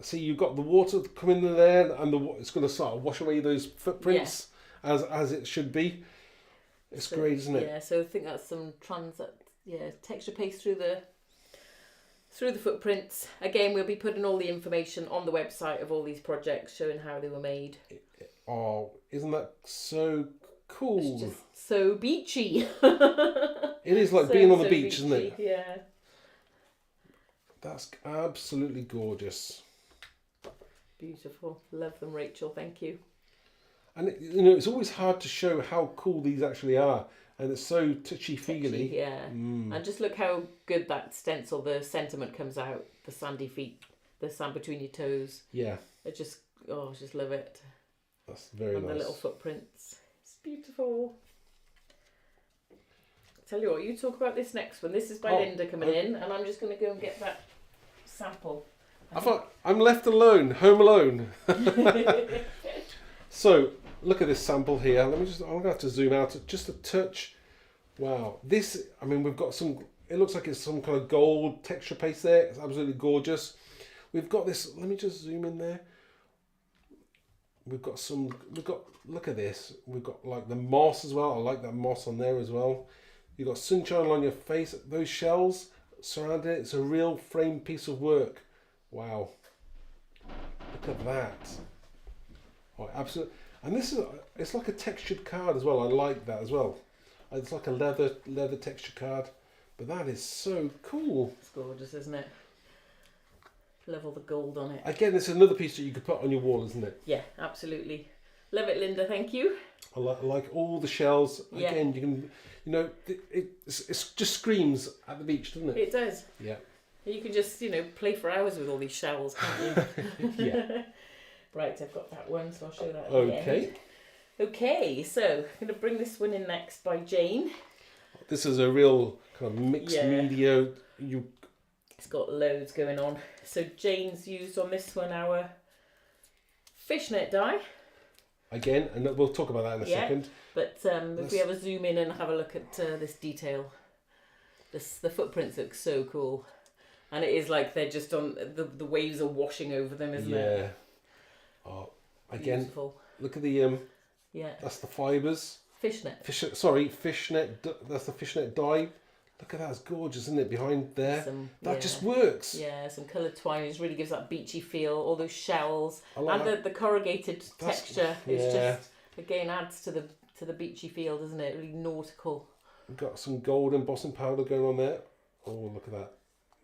see, you've got the water coming in there, and it's going to start to wash away those footprints as it should be. It's great, isn't it? Yeah. So I think that's some texture paste through the footprints. Again, we'll be putting all the information on the website of all these projects, showing how they were made. Oh, isn't that so cool? It's just so beachy. It is like being on the beach, isn't it? Yeah. That's absolutely gorgeous. Beautiful. Love them, Rachel. Thank you. And it's always hard to show how cool these actually are. And it's so touchy-feely. Yeah. And just look how good that stencil, the sentiment comes out. The sandy feet, the sand between your toes. Yeah. I just love it. That's very nice. And the little footprints. It's beautiful. Tell you what, you talk about this next one. This is by Linda coming in, and I'm just going to go and get that sample. I'm left alone, home alone. So, look at this sample here. I'm going to have to zoom out just a touch. Wow. We've got some, it looks like it's some kind of gold texture paste there. It's absolutely gorgeous. We've got this, let me just zoom in there. Look at this. We've got like the moss as well. I like that moss on there as well. You've got sunshine on your face. Those shells surrounding it. It's a real framed piece of work. Wow. Look at that. Oh, absolutely. And it's like a textured card as well. I like that as well. It's like a leather texture card. But that is so cool. It's gorgeous, isn't it? Love all the gold on it. Again, it's another piece that you could put on your wall, isn't it? Yeah, absolutely. Love it, Linda. Thank you. I like all the shells. Yeah. Again, you can, it just screams at the beach, doesn't it? It does. Yeah. You can just, play for hours with all these shells, can't you? Yeah. Right, I've got that one, so I'll show that again. Okay, so I'm going to bring this one in next by Jane. This is a real kind of mixed media. It's got loads going on. So Jane's used on this one our fishnet die. Again, and we'll talk about that in a second. But if we have a zoom in and have a look at this detail, the footprints look so cool. And it is like they're just on, the waves are washing over them, isn't it? Yeah. Oh, again, beautiful. Look at the, that's the fibres. Fishnet. Fishnet, that's the fishnet dye. Look at that, it's gorgeous, isn't it, behind there? That just works. Yeah, some coloured twine, it really gives that beachy feel, all those shells. Like and the corrugated texture is just, again, adds to the beachy feel, doesn't it? Really nautical. We've got some gold embossing powder going on there. Oh, look at that.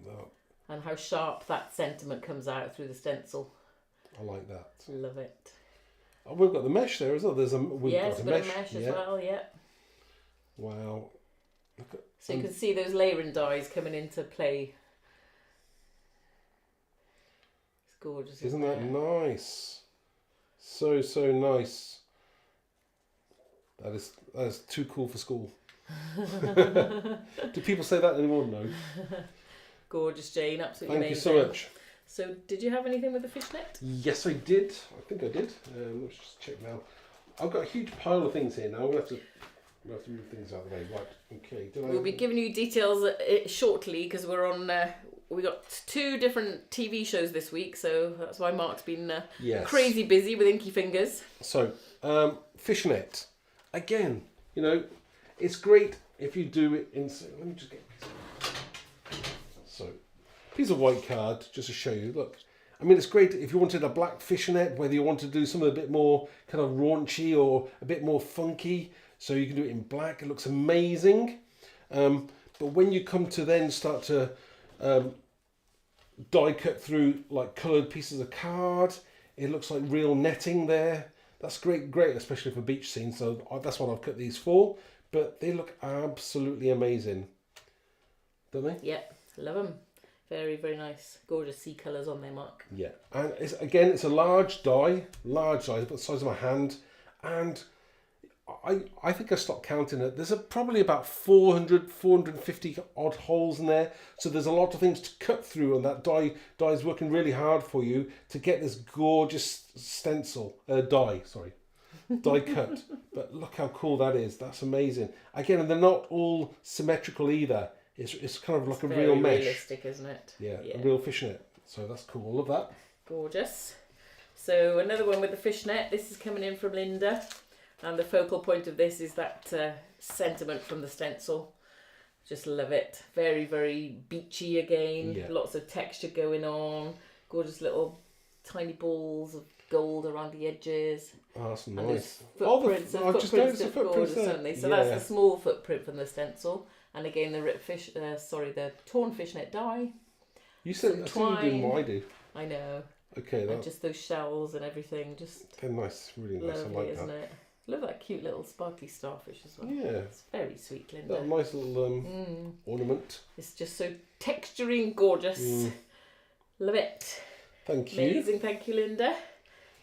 Oh. And how sharp that sentiment comes out through the stencil. I like that. Love it. Oh, we've got the mesh there as well. We've got a mesh as well, yeah. Wow. So you can see those layering dies coming into play. It's gorgeous. Isn't that nice? So nice. That is too cool for school. Do people say that anymore? No. Gorgeous, Jane. Absolutely amazing. Thank you so much. So, did you have anything with the fishnet? Yes, I did. I think I did. Let's just check now. I've got a huge pile of things here now. We'll have to move things out of the way. Right. Okay. We'll be giving you details shortly because we're on. We got 2 different TV shows this week, so that's why Mark's been crazy busy with inky fingers. So, fishnet. Again, it's great if you do it in. Let me just get. So, piece of white card just to show you. Look, I mean, it's great if you wanted a black fishnet, whether you want to do something a bit more kind of raunchy or a bit more funky. So you can do it in black. It looks amazing. But when you come to then start to die cut through like coloured pieces of card, it looks like real netting there. That's great, especially for beach scenes. So that's what I've cut these for. But they look absolutely amazing, don't they? Yep, love them. Very, very nice. Gorgeous sea colours on there, Mark. Yeah, and it's a large die, about the size of my hand, and I think I stopped counting it. There's probably about 450 odd holes in there, so there's a lot of things to cut through, and that die is working really hard for you to get this gorgeous stencil die cut. But look how cool that is. That's amazing. Again, and they're not all symmetrical either. It's kind of like a real mesh. Realistic, isn't it? Yeah, a real fishnet. So that's cool. I love that. Gorgeous. So another one with the fishnet. This is coming in from Linda. And the focal point of this is that sentiment from the stencil. Just love it. Very, very beachy again. Yeah. Lots of texture going on. Gorgeous little tiny balls of gold around the edges. Oh, that's and nice. Footprints I've just noticed the footprints there. Don't they? So that's the small footprint from the stencil. And again, the torn fishnet die. You said that's what you do more I do. I know. Okay, and just those shells and everything. They're nice, really nice. Lovely, I like isn't that. it? Love that cute little sparkly starfish as well. Yeah. It's very sweet, Linda. That nice little ornament. It's just so texturing gorgeous. Love it. Thank you. Amazing, thank you, Linda.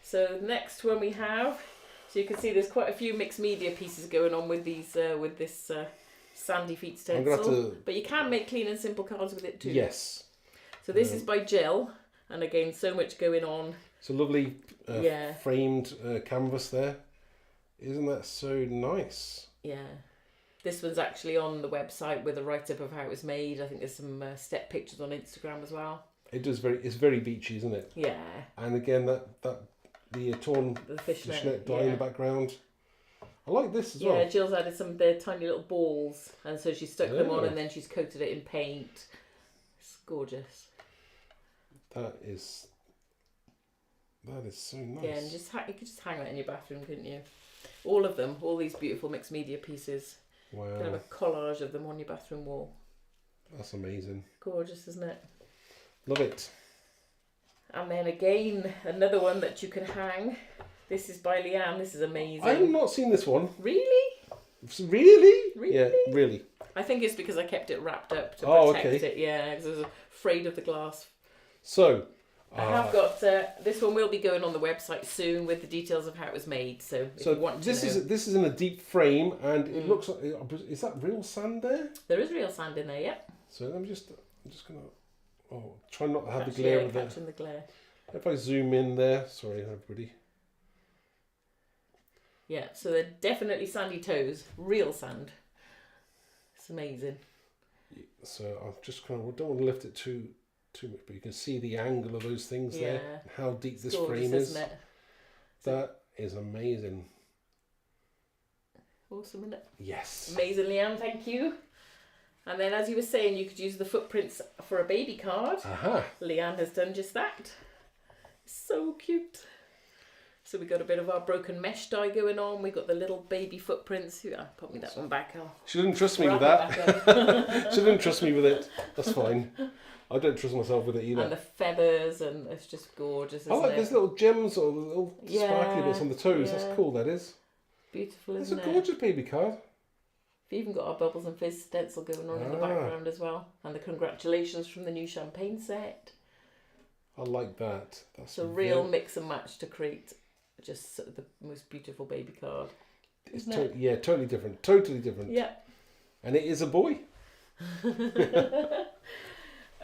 So the next one we have, so you can see there's quite a few mixed media pieces going on with these with this sandy feet stencil. But you can make clean and simple cards with it too. Yes. So this is by Jill, and again, so much going on. It's a lovely framed canvas there. Isn't that so nice? Yeah. This one's actually on the website with a write-up of how it was made. I think there's some step pictures on Instagram as well. It's very beachy, isn't it? Yeah. And again, the torn fishnet die in the background. I like this as well. Yeah, Jill's added some of their tiny little balls, and so she stuck them on, and then she's coated it in paint. It's gorgeous. That is so nice. Yeah, and you could just hang that in your bathroom, couldn't you? All of them, all these beautiful mixed media pieces. Wow. Kind of a collage of them on your bathroom wall. That's amazing. Gorgeous, isn't it? Love it. And then again, another one that you can hang. This is by Leanne. This is amazing. I have not seen this one. Really? Really? Yeah, really. I think it's because I kept it wrapped up to protect it. Yeah, because I was afraid of the glass. So, I have got this one will be going on the website soon with the details of how it was made. So if you want to know. This is in a deep frame, and it looks like, is that real sand there? There is real sand in there, yeah. So I'm just gonna try not to have the glare of that. Catching the glare. If I zoom in there, sorry everybody. Yeah, so they're definitely sandy toes, real sand. It's amazing. So I'm just don't want to lift it too much, but you can see the angle of those things there, and how deep this frame is. Isn't it? That is amazing. Awesome, isn't it? Yes. Amazing, Leanne, thank you. And then, as you were saying, you could use the footprints for a baby card. Leanne has done just that. So cute. So we got a bit of our broken mesh die going on. We got the little baby footprints. Put me that one back. She didn't trust me with that. She didn't trust me with it. That's fine. I don't trust myself with it either. And the feathers, and it's just gorgeous, isn't I like it? these little gems or little sparkly bits on the toes. Yeah. That's cool, that is. Beautiful, isn't it? It's a gorgeous baby card. We've even got our Bubbles and Fizz stencil going on in the background as well. And the congratulations from the new champagne set. I like that. That's a real mix and match to create just the most beautiful baby card. Isn't it? Yeah, totally different. Totally different. Yeah. And it is a boy.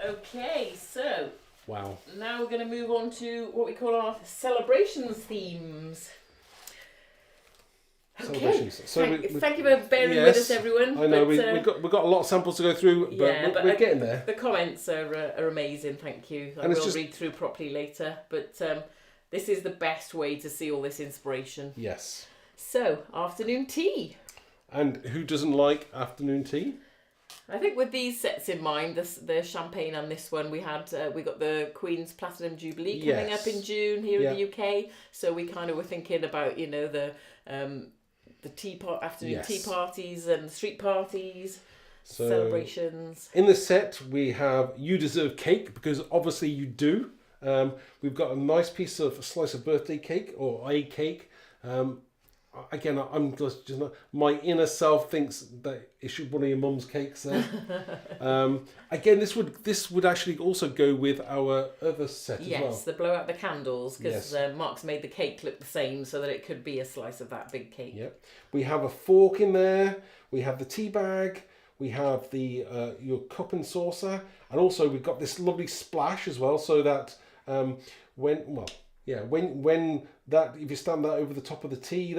Okay, so wow. Now we're going to move on to what we call our celebrations themes. Okay. So thank you for bearing with us, everyone. I know we've got a lot of samples to go through, but we're getting there. The comments are amazing. Thank you. I will read through properly later, but this is the best way to see all this inspiration. Yes. So, afternoon tea. And who doesn't like afternoon tea? I think with these sets in mind, the champagne and this one, we got the Queen's Platinum Jubilee coming up in June here in the UK. So we kind of were thinking about, you know, the afternoon tea parties and street parties, celebrations. In the set, we have You Deserve Cake, because obviously you do. We've got a nice slice of birthday cake, or a cake. Again, I'm just not, my inner self thinks that it should be one of your mum's cakes there. Again, this would actually also go with our other set as well. Yes, the blow out the candles, because Mark's made the cake look the same so that it could be a slice of that big cake. Yep. We have a fork in there. We have the tea bag. We have the your cup and saucer, and also we've got this lovely splash as well, so that if you stand that over the top of the tea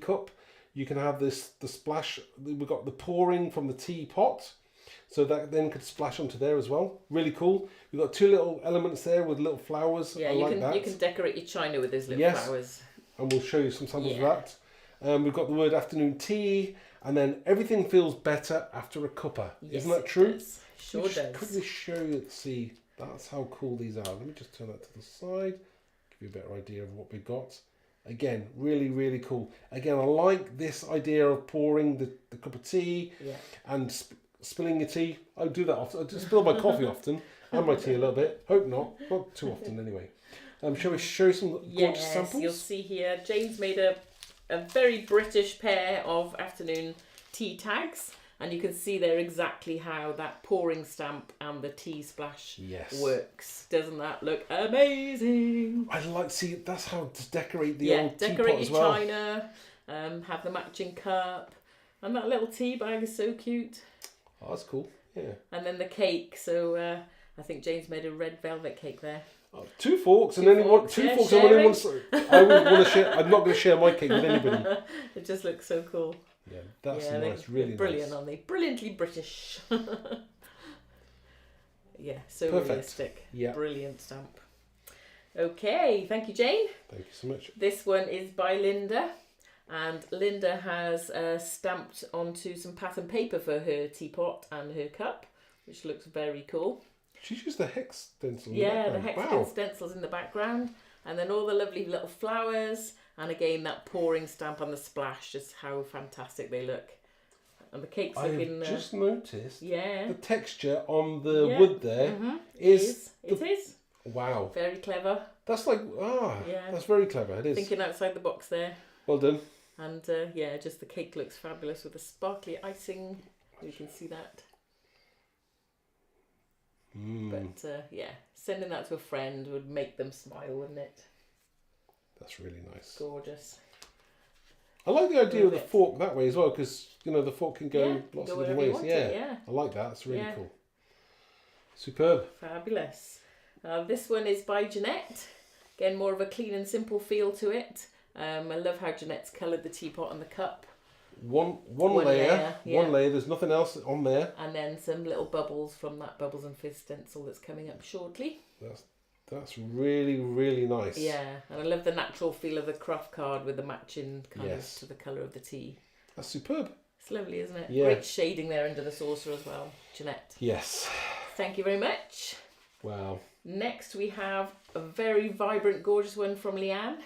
cup, you can have the splash. We've got the pouring from the teapot, so that then could splash onto there as well. Really cool. We've got two little elements there with little flowers. Yeah, you can decorate your china with those little flowers. And we'll show you some samples of that. We've got the word afternoon tea, and then everything feels better after a cuppa. Yes, isn't that true? Does. Sure does. Quickly show you, see, that's how cool these are. Let me just turn that to the side, give you a better idea of what we've got. Again, really, really cool. Again, I like this idea of pouring the cup of tea and spilling your tea. I do that often. I just spill my coffee often, and my tea a little bit. Hope not too often anyway. Shall we show some gorgeous samples? You'll see here, Jane's made a very British pair of afternoon tea tags, and you can see there exactly how that pouring stamp and the tea splash works. Doesn't that look amazing? I like, see, that's how to decorate the old teapot as well. Decorate your china, have the matching cup, and that little tea bag is so cute. Oh, that's cool. Yeah. And then the cake. So I think Jane's made a red velvet cake there. Oh, two forks, and anyone wants. I wouldn't want to share. I'm not going to share my cake with anybody. It just looks so cool. Yeah, that's nice. Really brilliant, nice. Aren't they? Brilliantly British. Yeah, so perfect. Realistic. Yeah. Brilliant stamp. Okay, thank you, Jane. Thank you so much. This one is by Linda, and Linda has stamped onto some pattern paper for her teapot and her cup, which looks very cool. She's used the hex stencil. Yeah, the hexagon stencils in the background, and then all the lovely little flowers, and again that pouring stamp on the splash, just how fantastic they look. And the cake's looking. I've just noticed. Yeah. The texture on the wood there is. It is. Wow. Very clever. That's like that's very clever. It is. Thinking outside the box there. Well done. And just the cake looks fabulous with the sparkly icing. You can see that. But sending that to a friend would make them smile, wouldn't it? That's really nice. Gorgeous. I like the idea of the fork that way as well, because the fork can go lots of different ways. Yeah, I like that. It's really cool. Superb. Fabulous. This one is by Jeanette. Again, more of a clean and simple feel to it. I love how Jeanette's coloured the teapot and the cup. One layer. One layer. There's nothing else on there. And then some little bubbles from that Bubbles and Fizz stencil that's coming up shortly. That's really, really nice. Yeah, and I love the natural feel of the craft card with the matching kind to the colour of the tea. That's superb. It's lovely, isn't it? Yeah. Great shading there under the saucer as well, Jeanette. Yes. Thank you very much. Wow. Next we have a very vibrant, gorgeous one from Leanne.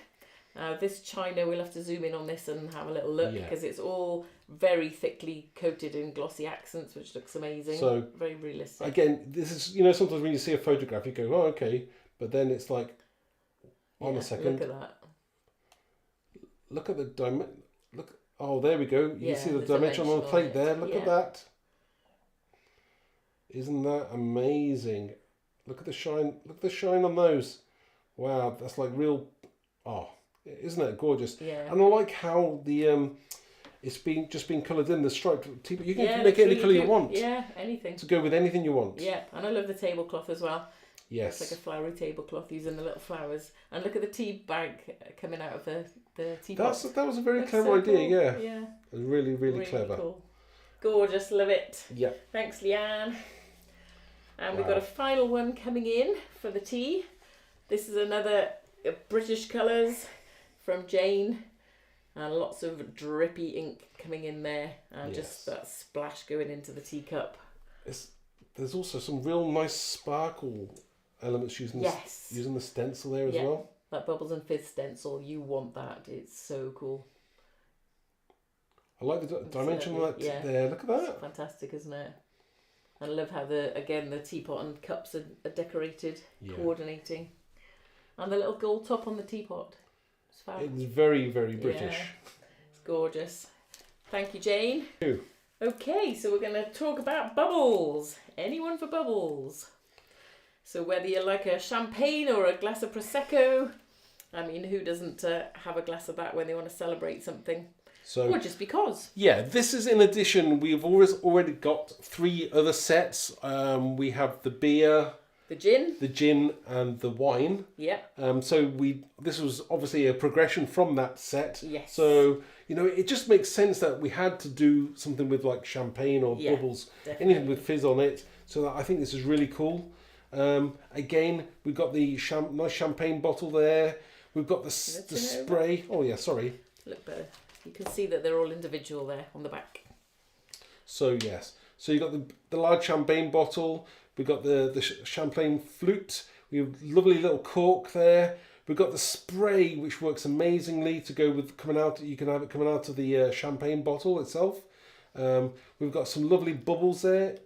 This china, we'll have to zoom in on this and have a little look because it's all very thickly coated in glossy accents, which looks amazing. So very realistic. Again, this is, sometimes when you see a photograph, you go, oh, okay. But then it's like, on a second. Look at that. Look at the dimension. Oh, there we go. You can see the dimension on the plate there. Look at that. Isn't that amazing? Look at the shine. Look at the shine on those. Wow, that's like real. Oh, isn't it gorgeous? Yeah. And I like how the it's just been coloured in the striped teapot. You can make it any colour you want. Yeah, anything. To go with anything you want. Yeah, and I love the tablecloth as well. Yes. It's like a flowery tablecloth using the little flowers. And look at the tea bag coming out of the teapot. That was a very clever idea, cool. yeah. Yeah. It was really, really clever. Cool. Gorgeous, love it. Yeah. Thanks, Leanne. And we've got a final one coming in for the tea. This is another British colours from Jane. And lots of drippy ink coming in there, and Yes. just that splash going into the teacup. There's also some real nice sparkle elements using the stencil there as well. That Bubbles and Fizz stencil, you want that. It's so cool. I like the dimension of that there. Look at that. It's fantastic, isn't it? And I love how the teapot and cups are decorated, coordinating. And the little gold top on the teapot. It's fab. It's very, very British. Yeah. It's gorgeous. Thank you, Jane. Thank you. Okay, so we're going to talk about bubbles. Anyone for bubbles? So whether you like a champagne or a glass of Prosecco, I mean, who doesn't have a glass of that when they want to celebrate something? Or just because. Yeah, this is in addition. We've already got 3 other sets. We have the beer, the gin, and the wine. Yeah. So this was obviously a progression from that set. Yes. So it just makes sense that we had to do something with like champagne or bubbles, definitely. anything with fizz on it. So I think this is really cool. Again, we've got the nice champagne bottle there. We've got the spray. Oh yeah, sorry. Look better. You can see that they're all individual there on the back. So yes. So you've got the large champagne bottle. We've got the champagne flute. We have lovely little cork there. We've got the spray, which works amazingly to go with coming out. You can have it coming out of the champagne bottle itself. We've got some lovely bubbles there,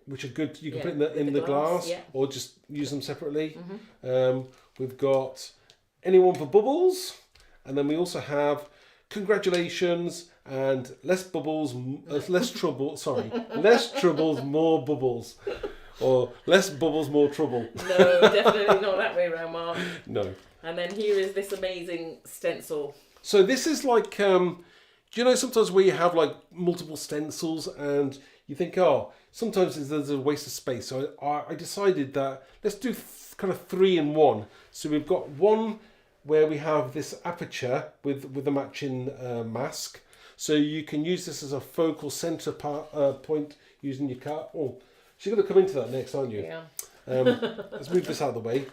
which are good. You can put in the glass or just use them separately. We've got anyone for bubbles, and then we also have congratulations and less bubbles, less trouble. Sorry, less troubles, more bubbles. Or less bubbles, more trouble. No, definitely not that way around, Mark. No. And then here is this amazing stencil. So this is like, do you know sometimes where you have like multiple stencils and you think, sometimes there's a waste of space. So I decided that let's do kind of 3 in 1. So we've got one where we have this aperture with the matching mask. So you can use this as a focal center point using your card. Oh, she's going to come into that next, aren't you? Yeah. Let's move this out of the way.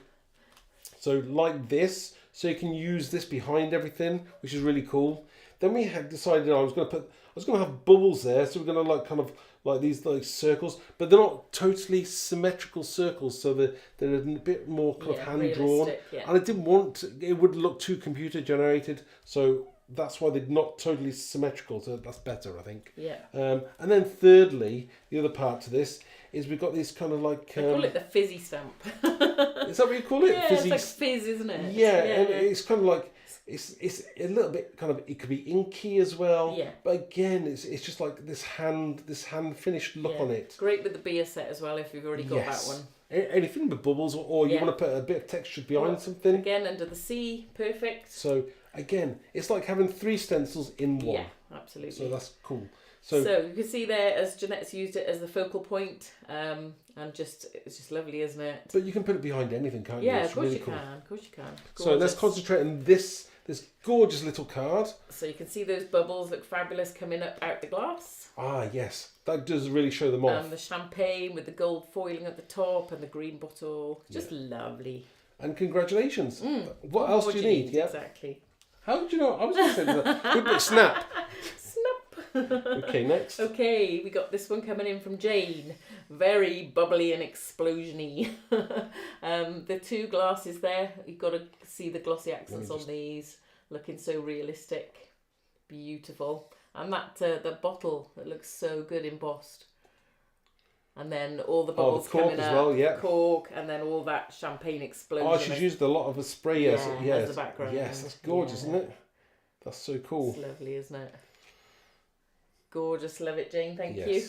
So like this, so you can use this behind everything, which is really cool. Then we had decided I was going to have bubbles there, so we're going to like kind of like these like circles, but they're not totally symmetrical circles, so they're a bit more kind of hand drawn. Yeah. And I didn't want it would look too computer generated, so that's why they're not totally symmetrical. So that's better, I think. Yeah. And then thirdly, the other part to this is we've got these kind of like I call it the Fizzy Stamp. Is that what you call it? Yeah, Fizzy. it's like fizz, isn't it? Yeah, and it's kind of like it's a little bit kind of, it could be inky as well. Yeah. But again, it's just like this hand finished look on it. Great with the beer set as well if you've already got that one. Anything with bubbles, or you want to put a bit of texture behind something. Again, under the sea, perfect. So again, it's like having 3 stencils in one. Yeah, absolutely. So that's cool. So you can see there, as Jeanette's used it as the focal point, and it's just lovely, isn't it? But you can put it behind anything, can't you? Yeah, it's of course really you cool. can. Of course you can. Gorgeous. So let's concentrate on this gorgeous little card. So you can see those bubbles look fabulous coming up out the glass. Ah, yes. That does really show them off. And the champagne with the gold foiling at the top and the green bottle. Just lovely. And congratulations. What else do you need? Yeah. Exactly. How did you know? I was going to say that. Good bit snap. Okay, next. Okay, we got this one coming in from Jane. Very bubbly and explosion-y. The 2 glasses there, you've got to see the glossy accents on these. Looking so realistic. Beautiful. And that the bottle that looks so good embossed. And then all the bubbles the cork coming as up. well, yeah. Cork, and then all that champagne explosion. Oh, she's used a lot of a spray as the background. Yes, that's gorgeous, isn't it? That's so cool. It's lovely, isn't it? Gorgeous, love it, Jane. Thank you.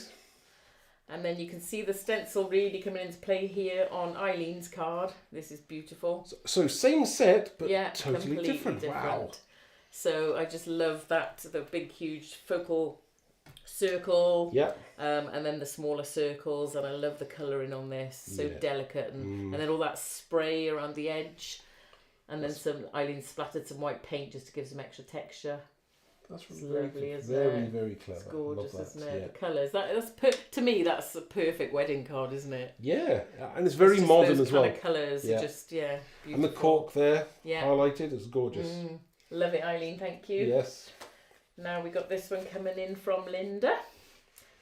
And then you can see the stencil really coming into play here on Eileen's card. This is beautiful. So same set, but totally completely different. Wow. So I just love that, the big, huge focal circle. Yeah. And then the smaller circles, and I love the colouring on this. So delicate, and then all that spray around the edge, and then Eileen splattered some white paint just to give some extra texture. That's really lovely, isn't very, it? very clever. It's gorgeous, isn't it? Yeah. The colours. To me, that's a perfect wedding card, isn't it? Yeah, and it's very modern as well. Those kind of colours are just, beautiful. And the cork there, highlighted, is gorgeous. Love it, Eileen, thank you. Yes. Now we got this one coming in from Linda.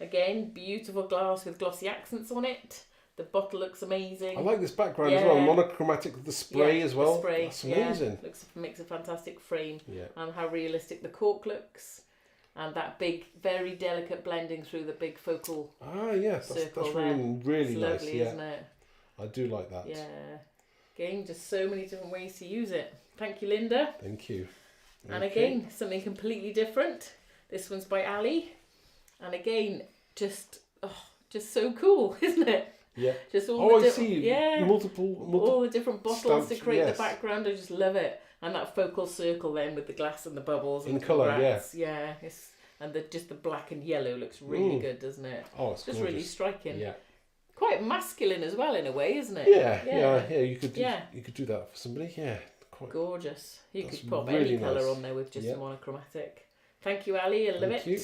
Again, beautiful glass with glossy accents on it. The bottle looks amazing. I like this background as well. Monochromatic with the spray as well. The spray, that's amazing. Makes a fantastic frame. Yeah. And how realistic the cork looks. And that big, very delicate blending through the big focal yes. That's really it's nice. Lovely, isn't it? I do like that. Yeah. Again, just so many different ways to use it. Thank you, Linda. Thank you. And again, something completely different. This one's by Ali. And again, just so cool, isn't it? Yeah. Just all multiple all the different bottles stamps, to create the background. I just love it. And that focal circle then with the glass and the bubbles and in colour, yeah. And the black and yellow looks really good, doesn't it? Oh, it's just gorgeous. really striking. Yeah. Quite masculine as well in a way, isn't it? Yeah. You could do that for somebody. Yeah. Quite gorgeous. You could pop really any colour nice. on there with just a monochromatic. Thank you, Ali. I love it. You.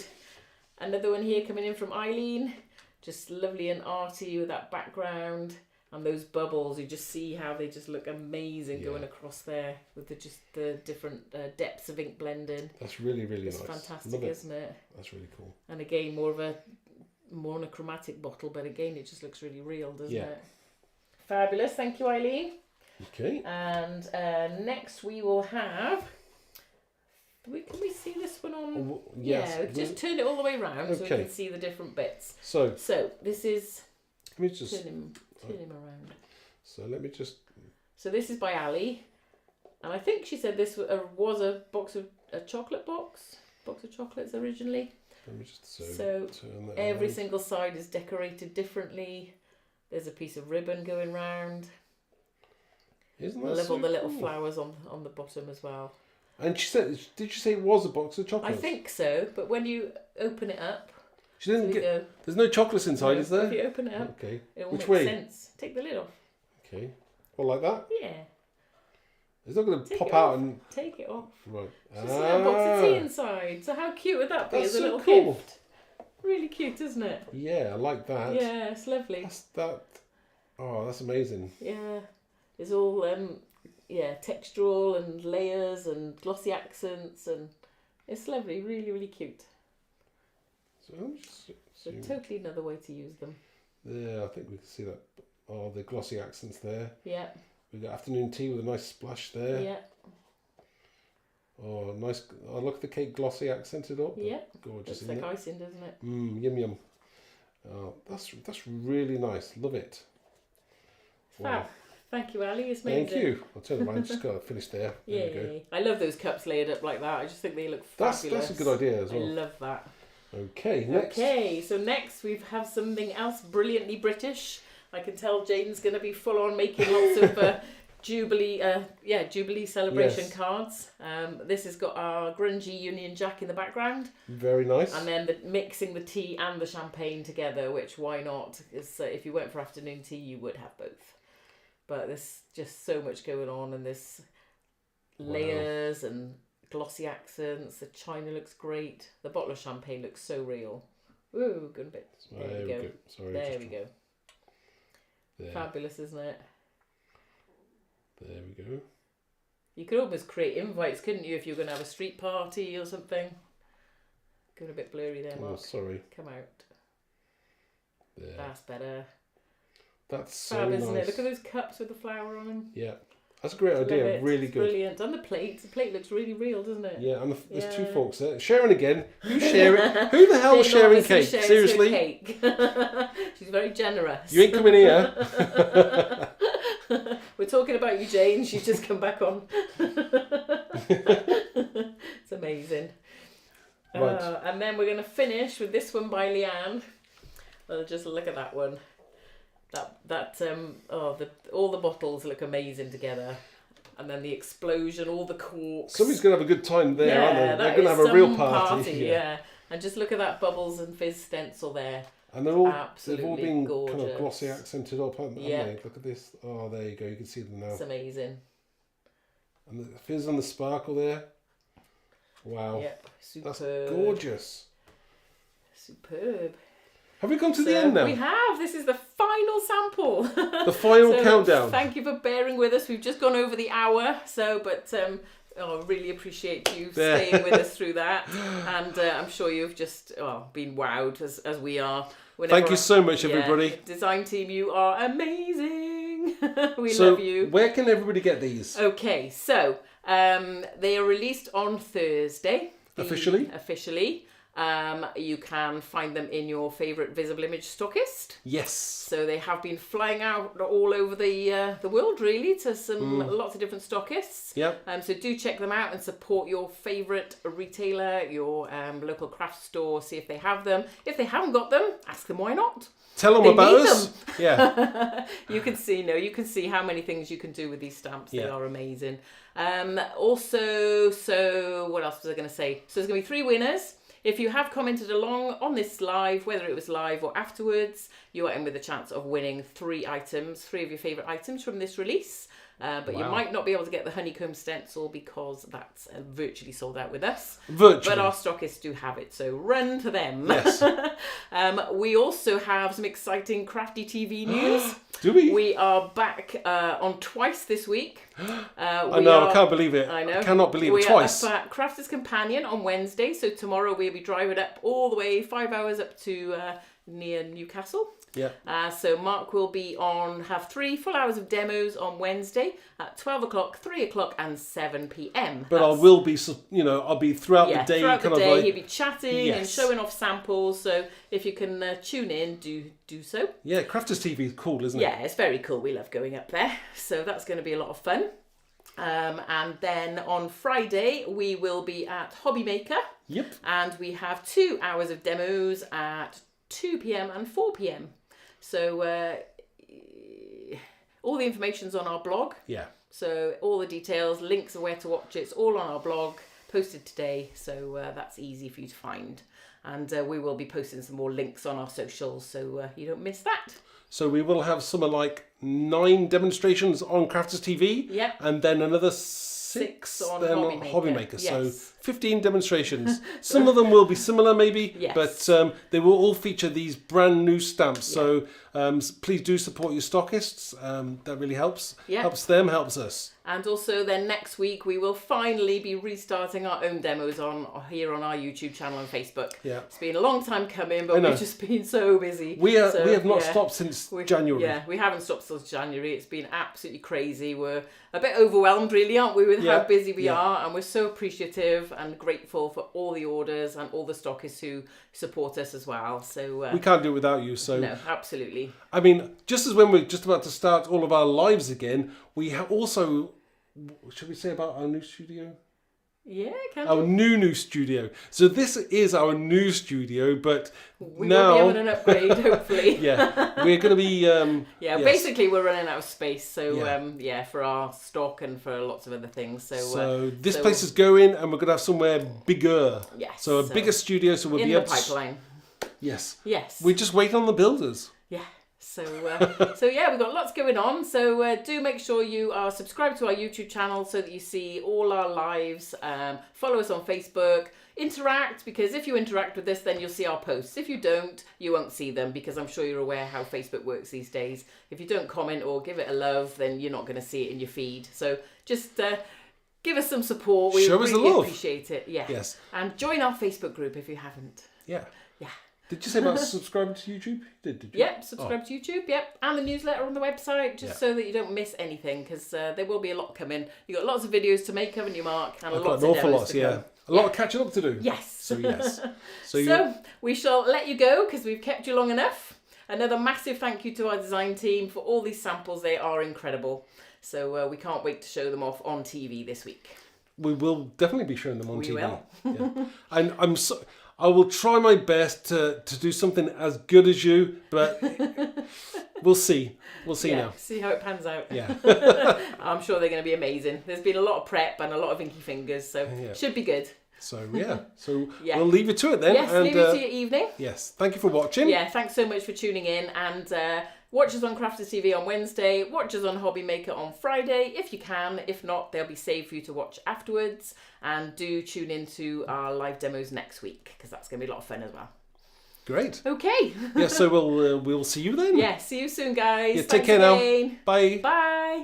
Another one here coming in from Eileen. Just lovely and arty with that background and those bubbles. You just see how they just look amazing going across there with the different depths of ink blending. That's really, really nice. It's fantastic, isn't it? That's really cool. And again, more of a monochromatic bottle, but again, it just looks really real, doesn't it? Fabulous. Thank you, Eileen. Okay. And next we will have... Can we see this one on? Yes. Yeah, just turn it all the way around so we can see the different bits. So this is... Let me just... Turn him around. So let me just... So this is by Ali. And I think she said this was a chocolate box. Box of chocolates originally. Let me just so turn that every around. single side is decorated differently. There's a piece of ribbon going round. Isn't that I love all the little cool? flowers on the bottom as well. And she said, did you say it was a box of chocolates? I think so, but when you open it up, she didn't there's no chocolates inside, is there? If you open it up, okay. it all Which makes way? sense. Take the lid off. Okay. Well, like that? Yeah. It's not going to pop it out off. and... Take it off. Right. Just a little box of tea inside. So how cute would that be That's as a so little cool. gift? Really cute, isn't it? Yeah, I like that. Yeah, it's lovely. That's amazing. Yeah. It's all textural and layers and glossy accents, and it's lovely, really, really cute. So totally another way to use them. Yeah, I think we can see that. Oh, the glossy accents there. Yeah. We've got afternoon tea with a nice splash there. Yeah. Oh, nice. Oh, look at the cake glossy accented up. Yeah. Gorgeous, looks like icing, doesn't it? Yum yum. Oh, that's really nice. Love it. Wow. Thank you, Ali. It's amazing. Thank you. I'll turn around. Just got to finish there. There we go. I love those cups layered up like that. I just think they look fabulous. That's a good idea as well. I love that. Okay, next. Okay, so next we have something else brilliantly British. I can tell Jane's going to be full on making lots of Jubilee celebration cards. This has got our grungy Union Jack in the background. Very nice. And then mixing the tea and the champagne together, which why not? Because if you went for afternoon tea, you would have both. But there's just so much going on, and there's layers and glossy accents. The china looks great. The bottle of champagne looks so real. Ooh, good bit. There we go. Sorry, there we go. There. Fabulous, isn't it? There we go. You could almost create invites, couldn't you, if you were going to have a street party or something? Going a bit blurry there, Mark. Oh, sorry. Come out. There. That's better. That's so fab, nice. isn't it? Look at those cups with the flower on them. Yeah. That's a great idea. Really good. Brilliant. And the plate looks really real, doesn't it? Yeah, and there's 2 forks there. Sharing again. Who's sharing? Who the hell is sharing cake? Seriously? Cake. She's very generous. You ain't coming here. We're talking about you, Jane. She's just come back on. It's amazing. Right. And then we're going to finish with this one by Leanne. Well, just look at that one. All the bottles look amazing together, and then the explosion, all the corks. Somebody's gonna have a good time there, aren't they? They're gonna have a real party. Yeah. And just look at that bubbles and fizz stencil there. And they've all been gorgeous. kind of glossy accented up, haven't Yeah. they? Look at this. Oh, there you go. You can see them now. It's amazing. And the fizz and the sparkle there. Wow. Yep. Superb. That's gorgeous. Superb. Have we come to the end now? We have. This is the final sample. The final countdown. Thank you for bearing with us. We've just gone over the hour. But really appreciate you staying with us through that. And I'm sure you've just been wowed as we are. Thank you so much, everybody. Design team, you are amazing. We love you. Where can everybody get these? Okay, so they are released on Thursday. Officially. You can find them in your favourite visible image stockist. Yes. So they have been flying out all over the world, really, to lots of different stockists. Yep. So do check them out and support your favourite retailer, your local craft store. See if they have them. If they haven't got them, ask them why not. Tell them about us. Yeah. You can see how many things you can do with these stamps. They are amazing. Also, so what else was I going to say? So there's going to be 3 winners. If you have commented along on this live, whether it was live or afterwards, you are in with a chance of winning 3 of your favourite items from this release. But you might not be able to get the Honeycomb Stencil because that's virtually sold out with us. But our stockists do have it, so run to them. Yes. We also have some exciting crafty TV news. Do we? We are back on twice this week. I know, I can't believe it. I know. I cannot believe it twice. We are at Crafter's Companion on Wednesday, so tomorrow we'll be driving up all the way 5 hours up to near Newcastle. Yeah. So Mark will have 3 full hours of demos on Wednesday at 12 o'clock, 3 o'clock and 7 p.m. But I will be, I'll be throughout the day. Throughout the day, he'll be chatting and showing off samples. So if you can tune in, do so. Yeah, Crafters TV is cool, isn't it? Yeah, it's very cool. We love going up there. So that's going to be a lot of fun. And then on Friday, we will be at Hobby Maker. Yep. And we have 2 hours of demos at 2 p.m. and 4 p.m. So all the information's on our blog. Yeah. So all the details, links of where to watch it's all on our blog, posted today. So that's easy for you to find. And we will be posting some more links on our socials so you don't miss that. So we will have something like 9 demonstrations on Crafters TV. Yep. And then another 6 on Hobby Maker. Yes. So 15 demonstrations. Some of them will be similar maybe, but they will all feature these brand new stamps. So please do support your stockists. That really helps. Helps them, helps us. And also then next week we will finally be restarting our own demos here on our YouTube channel and Facebook. Yeah. It's been a long time coming, but we've just been so busy. We have not stopped since January. Yeah, we haven't stopped since January. It's been absolutely crazy. We're a bit overwhelmed really, aren't we, with how busy we are, and we're so appreciative and grateful for all the orders and all the stockists who support us as well. So we can't do it without you. So no, absolutely. I mean, just as when we're just about to start all of our lives again, we have also, should we say about our new studio? Yeah, our new studio. So this is our new studio, but we now will be having an upgrade, hopefully. We're going to be. Basically, we're running out of space. So for our stock and for lots of other things. So this place is going, and we're going to have somewhere bigger. Yes. So a bigger studio, so we'll be able in the pipeline. Yes. Yes. We're just waiting on the builders. Yeah. So we've got lots going on. So do make sure you are subscribed to our YouTube channel so that you see all our lives. Follow us on Facebook. Interact, because if you interact with us, then you'll see our posts. If you don't, you won't see them, because I'm sure you're aware how Facebook works these days. If you don't comment or give it a love, then you're not going to see it in your feed. So just give us some support. We Show us the really love. Appreciate it. Yeah. Yes. And join our Facebook group if you haven't. Yeah. Yeah. Did you say about subscribing to YouTube? Did you? Yep, subscribe to YouTube, and the newsletter on the website, just so that you don't miss anything, because there will be a lot coming. You've got lots of videos to make, haven't you, Mark? And lots of demos to come. A lot of catching up to do. Yes. So yes. So we shall let you go, because we've kept you long enough. Another massive thank you to our design team for all these samples. They are incredible. So we can't wait to show them off on TV this week. We will definitely be showing them on TV. We will. Yeah. And I will try my best to do something as good as you, but we'll see. We'll see now. See how it pans out. Yeah. I'm sure they're going to be amazing. There's been a lot of prep and a lot of inky fingers, so should be good. So we'll leave you to it then. Yes, leave you to your evening. Yes, thank you for watching. Yeah, thanks so much for tuning in, and watch us on Crafters TV on Wednesday, watch us on Hobby Maker on Friday, if you can. If not, they'll be saved for you to watch afterwards, and do tune into our live demos next week, because that's going to be a lot of fun as well. Great. Okay. Yeah, so we'll see you then. Yeah, see you soon, guys. Yeah, take care again. now. Bye. Bye.